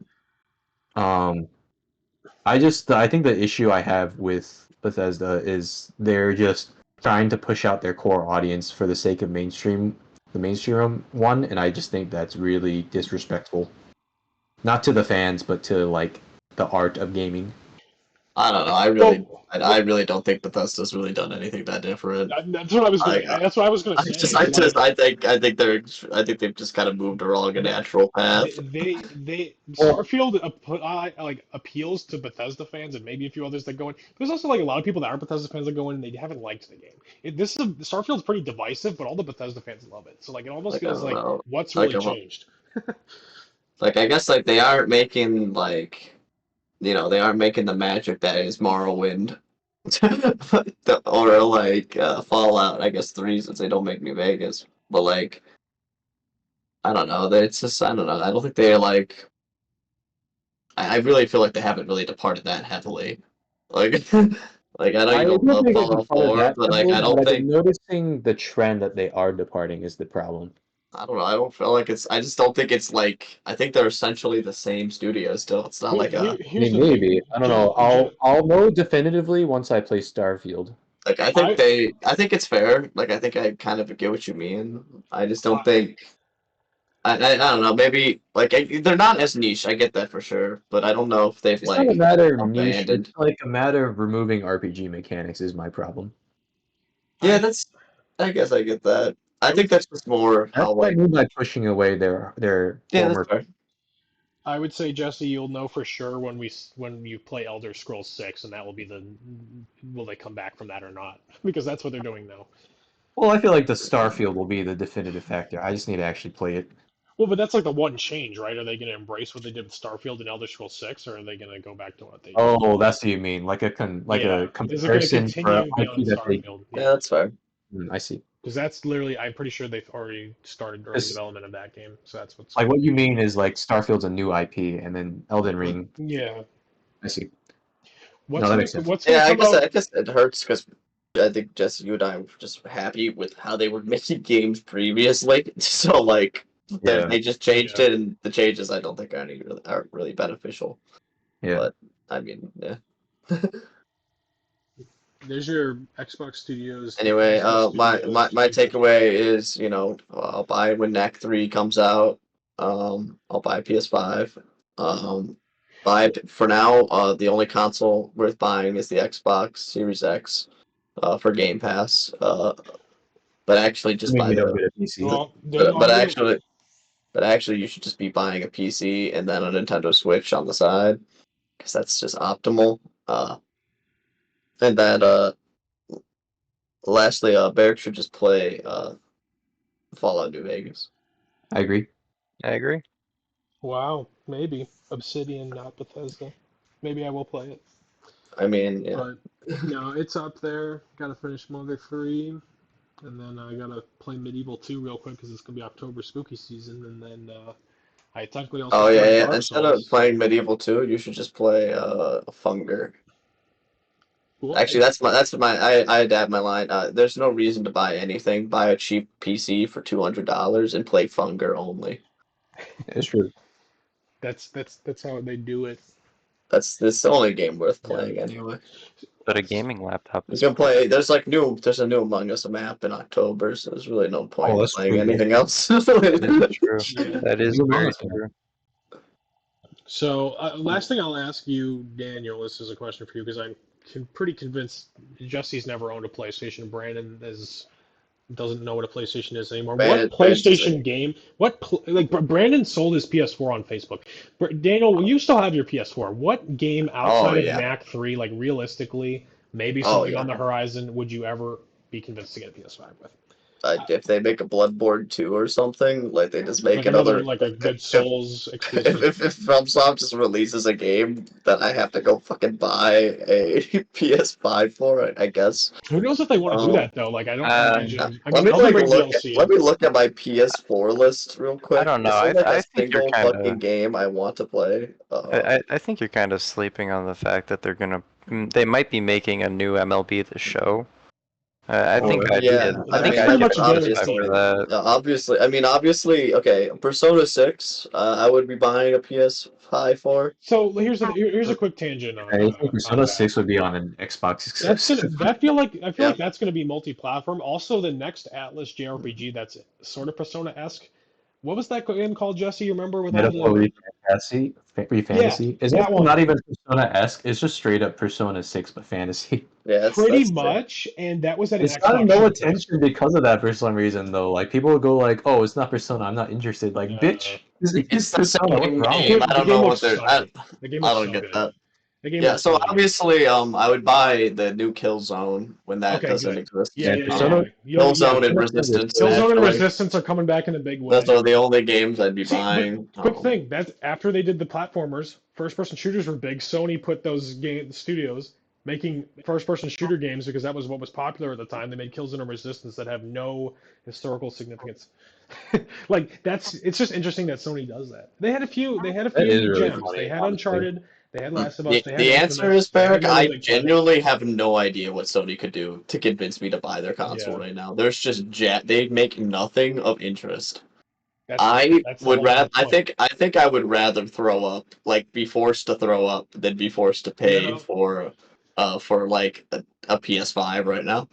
I think the issue I have with Bethesda is they're just trying to push out their core audience for the sake of the mainstream one, and I just think that's really disrespectful. Not to the fans, but to like the art of gaming. I don't know. I really don't think Bethesda's really done anything that different. That's what I was gonna. That's what I was gonna say. I think they've just kind of moved along a natural path. They Starfield like appeals to Bethesda fans and maybe a few others that go in. There's also like a lot of people that aren't Bethesda fans that go in and they haven't liked the game. Starfield's pretty divisive, but all the Bethesda fans love it. So like it almost Like, I feels don't like know. what's Like, really changed. Like I guess like they aren't making like they aren't making the magic that is Morrowind. Or like Fallout, I guess the reasons they don't make New Vegas. But like I don't know, it's just I don't know. I don't think they're like I really feel like they haven't really departed that heavily. Like like I know I you don't do love think it's Fallout part of 4, that but like heavily, I don't but I've been think noticing the trend that they are departing is the problem. I don't know. I don't feel like it's. I just don't think it's like. I think they're essentially the same studio still. It's not like a. I Here's mean, the thing. maybe. I don't know. I'll know definitively once I play Starfield. Like I think they. I think it's fair. Like I think I kind of get what you mean. I just don't think. I don't know. Maybe like they're not as niche. I get that for sure. But I don't know if they've It's not a like matter of niche. abandoned. It's like a matter of removing RPG mechanics is my problem. Yeah, that's. I guess I get that. I think that's just more That's how what I like. mean by pushing away their Yeah, former. that's fair. I would say, Jesse, you'll know for sure when you play Elder Scrolls 6, and that will be will they come back from that or not? Because that's what they're doing now. Well, I feel like the Starfield will be the definitive factor. I just need to actually play it. Well, but that's like the one change, right? Are they going to embrace what they did with Starfield and Elder Scrolls 6, or are they going to go back to what they did? Oh, that's what you mean, like a Yeah. Is it going to comparison for continue IP beyond that they. Starfield? Yeah, Yeah. that's fair. I see. Because that's literally, I'm pretty sure they've already started early It's- development of that game. So that's what's Like what you mean is like Starfield's a new IP, and then Elden Ring. Yeah. I see. What's No, that gonna makes sense. what's gonna Yeah, come out? I guess it hurts because I think Jesse, you and I were just happy with how they were making games previously. So like Yeah. they just changed Yeah. it, and the changes I don't think aren't really beneficial. Yeah. But I mean, yeah. There's your Xbox Studios. Anyway, Xbox my Studios takeaway is, I'll buy when NAC 3 comes out. I'll buy PS5. Buy for now. The only console worth buying is the Xbox Series X, for Game Pass. But actually, just Assuming buy we don't the. get a PC. Well, But, Daniel, but actually, but actually, you should just be buying a PC and then a Nintendo Switch on the side, because that's just optimal. And then lastly, Barrick should just play Fallout New Vegas. I agree. I agree. wow, maybe Obsidian, not Bethesda. Maybe I will play it. I mean, yeah. But no, it's up there. Got to finish Mother 3, and then I gotta play Medieval 2 real quick because it's gonna be October spooky season, and then I technically also Oh yeah, started yeah. Dark Instead of Souls. playing Medieval 2, you should just play Funger. Cool. Actually, I adapt my line. There's no reason to buy anything. Buy a cheap PC for $200 and play Funger only. It's true. That's how they do it. That's the only game worth Yeah. playing anyway. But a gaming laptop You is can play. There's a new Among Us map in October, so there's really no point in that's playing true. anything else. true. Yeah. That is New very Among Us. true. So, last thing I'll ask you, Daniel, this is a question for you because I'm pretty convinced Jesse's never owned a PlayStation. Brandon doesn't know what a PlayStation is anymore. What Brandon's just PlayStation game? Brandon sold his PS4 on Facebook. Daniel, you still have your PS4. What game outside of yeah. Knack 3, like realistically, maybe Oh, something yeah. on the horizon, would you ever be convinced to get a PS5 with? If they make a Bloodborne 2 or something, like they just make Like another another. like a good Souls exclusive. If FromSoft just releases a game that I have to go fucking buy a PS5 for, I guess. Who knows if they want to do Um, that though? Like I don't imagine. I Let mean, me they'll bring look. DLC Let in. me look at my PS4 list real quick. I don't know. Is there I like a think you're single kind fucking of. game I want to play? I think you're kind of sleeping on the fact that they might be making a new MLB The Show. I think I'd yeah, get, I I think think it's I'd pretty get much a a PS5 guarantee. for that. obviously, okay. Persona 6, I would be buying a PS5 for. So here's a quick tangent I think on Persona that. 6 would be on an Xbox That's exclusive. gonna. I feel Yeah. like that's gonna be multi-platform. Also, the next Atlas JRPG that's sort of Persona-esque. What was that game called, Jesse? You remember with all Metaphor the Fantasy? Fantasy? Is that that one. not even Persona-esque? It's just straight up Persona 6, but fantasy. Yeah, Pretty that's much, and that was at an It's gotten Xbox no showcase. attention because of that for some reason, though. Like, people would go like, oh, it's not Persona, I'm not interested. Like, bitch, It's the Persona, what's same wrong with game. you? I The don't game know what looks they're. so I, good. The game I looks don't so get good. that. The game Yeah, looks so really good. obviously, I would buy the new Killzone when that Okay, doesn't good. exist. Yeah, Yeah, yeah, Persona- yeah. Killzone and Persona Resistance. Killzone and Naturally. Resistance are coming back in a big way. Those are the only games I'd be See, buying. but quick thing, that's after they did the platformers, first-person shooters were big. Sony put those game studios making first-person shooter games because that was what was popular at the time. They made Killzone and Resistance that have no historical significance. It's just interesting that Sony does that. They had a few That is really gems. funny, They had honestly. Uncharted, they had Last of Us, they had The answer Infamous, is, they had Barrick, Little I Big Planet. genuinely have no idea what Sony could do to convince me to buy their console Yeah. right now. There's just they make nothing of interest. That's the whole I point. think I would rather throw up, like be forced to throw up, than be forced to pay No. for like a PS5 right now.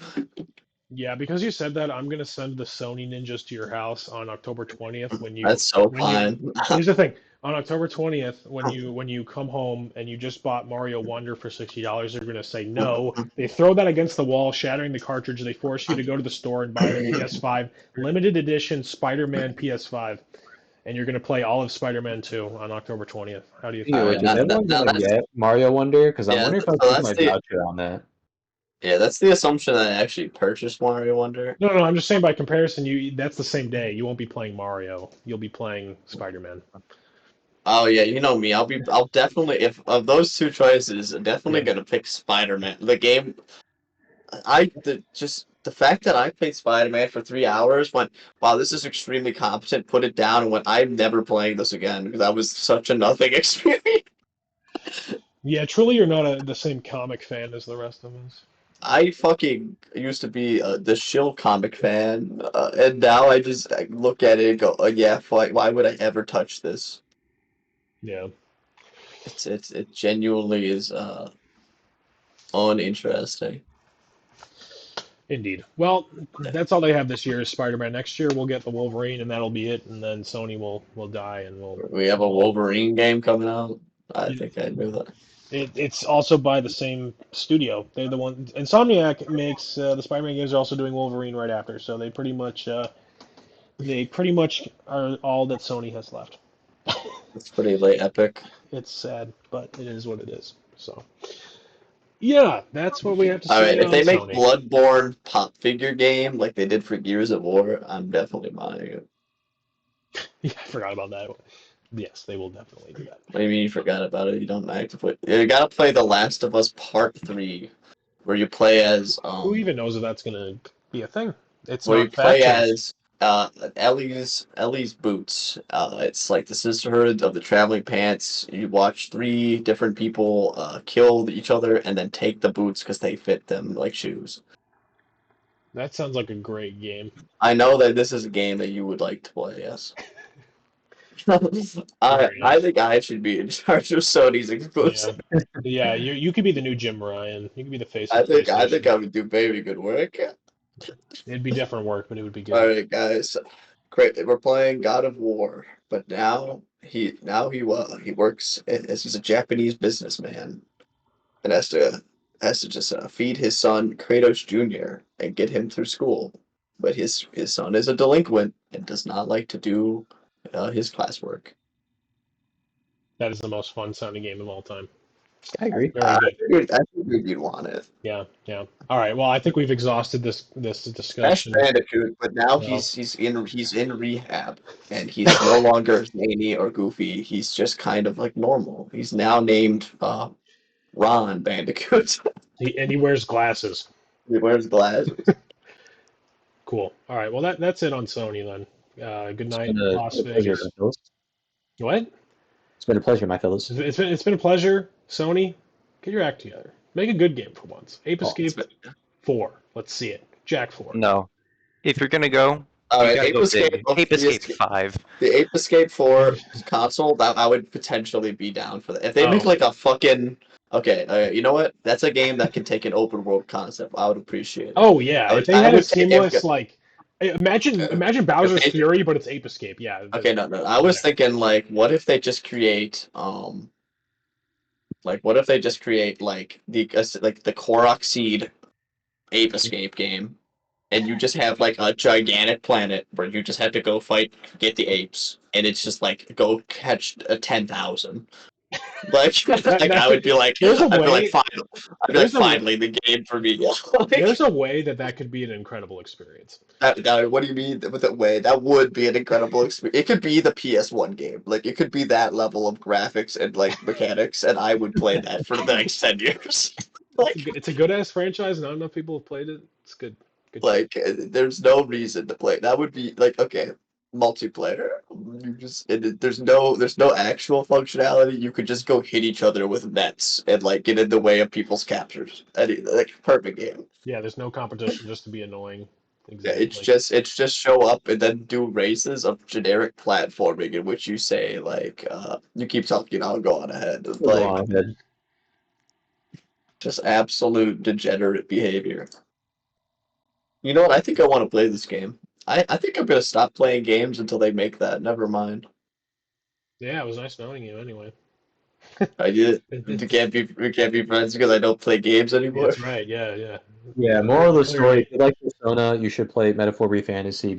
Yeah, because you said that, I'm gonna send the Sony Ninjas to your house on October 20th That's so when you fine. here's the thing. On October 20th, when you come home and you just bought Mario Wonder for $60, they're gonna say no. They throw that against the wall, shattering the cartridge. They force you to go to the store and buy the PS5 limited edition Spider-Man PS5, and you're gonna play all of Spider-Man 2 on October 20th. How do you Speaking feel of All which, right, about is that? anyone now gonna that's get Mario Wonder? Because I'm yeah. wondering if I'll So take my voucher on that. that's the assumption that I actually purchased Mario Wonder. No, no, I'm just saying by comparison, that's the same day. You won't be playing Mario. You'll be playing Spider-Man. Oh yeah, you know me. I'll definitely, if of those two choices, I'm definitely Yeah. gonna pick Spider-Man. The game, just the fact that I played Spider-Man for 3 hours, went, wow, this is extremely competent. Put it down and went, I'm never playing this again because that was such a nothing experience. Yeah, truly, you're not the same comic fan as the rest of us. I fucking used to be the Shill comic fan, and now I look at it and go, yeah, why would I ever touch this? Yeah, It genuinely is uninteresting. indeed. Well, that's all they have this year is Spider-Man. Next year we'll get the Wolverine, and that'll be it. And then Sony will die, and We have a we'll Wolverine game coming out. I yeah. think I knew that. It's also by the same studio. They're the one. Insomniac makes the Spider-Man games. Are also doing Wolverine right after, so they pretty much are all that Sony has left. It's pretty late epic. It's sad, but it is what it is. So, yeah, that's what we have to All right, say if on they make Sony. Bloodborne pop figure game like they did for Gears of War, I'm definitely buying it. Yeah, I forgot about that. Yes, they will definitely do that. What do you mean you forgot about it? You don't actively. You gotta play The Last of Us Part 3, where you play as Who even knows if that's gonna be a thing? It's where you not play factions. as Ellie's Boots. It's like the Sisterhood of the Traveling Pants. You watch three different people kill each other and then take the boots because they fit them like shoes. That sounds like a great game. I know that this is a game that you would like to play. Yes. Very I nice. think I should be in charge of Sony's Yeah, exclusive. yeah. You could be the new Jim Ryan. You could be the face I of think PlayStation. I would do very good work. It'd be different work, but it would be All good. right, guys. Great. We're playing God of War, but he works as he's a Japanese businessman and has to just feed his son Kratos Jr. and get him through school. But his son is a delinquent and does not like to do his classwork. That is the most fun sounding game of all time. I agree. Very good. I figured you'd want it. Yeah, yeah. All right. Well, I think we've exhausted this Crash discussion. Bandicoot, but now So, he's in rehab and he's no longer zany or goofy. He's just kind of like normal. He's now named Ron Bandicoot. and he wears glasses. He wears glasses. Cool. All right. Well, that's it on Sony then. Good It's night, been Las a pleasure, Vegas. my fellas. What? It's been a pleasure, my fellas. It's been a pleasure. Sony, get your act together. Make a good game for once. Ape Oh, Escape 4. Let's see it. Jack 4. No. If you're gonna go, All you right, gotta Ape go Escape. big. Ape Escape 5. The Ape Escape 4 console, that I would potentially be down for that. If they make Oh. like a fucking okay, you know what? That's a game that can take an open world concept. I would appreciate it. Oh yeah. If they I had a would take seamless like, imagine Bowser's they- Fury, but it's Ape Escape. Yeah. okay, no. I was thinking like, what if they just create like what if they just create like the Korok Seed Ape Escape game, and you just have like a gigantic planet where you just have to go get the apes, and it's just like go catch a 10,000. Like, I would be like, there's a I'd be like, way. finally, finally, the game for me. There's a way that could be an incredible experience. What do you mean with the way? That would be an incredible experience. It could be the PS1 game. Like, it could be that level of graphics and like mechanics, and I would play that for the next 10 years. Like, It's a good ass franchise. Not enough people have played it. It's good. Good. like, there's no reason to play. That would be like, okay, multiplayer. There's no actual functionality. You could just go hit each other with nets and like get in the way of people's captures. Like perfect game. Yeah, there's no competition just to be annoying. Yeah, exactly. it's just show up and then do races of generic platforming in which you say like you keep talking, I'll go on ahead. We'll go Like on ahead. just absolute degenerate behavior. You know what? I think I want to play this game. I think I'm gonna stop playing games until they make that. Never mind. Yeah, it was nice knowing you anyway. I did. We can't be friends because I don't play games anymore. That's right. Yeah, yeah. Yeah, moral of the story, if Clearly, you like Persona, you should play Metaphor Fantasy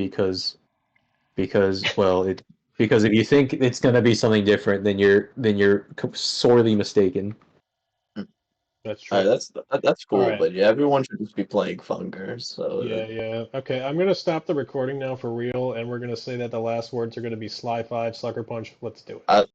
well, because if you think it's gonna be something different, then you're sorely mistaken. that's true. That's All cool, right. but yeah, everyone should just be playing Funger. So Yeah, yeah. Okay, I'm gonna stop the recording now for real, and we're gonna say that the last words are gonna be Sly 5, Sucker Punch. Let's do it.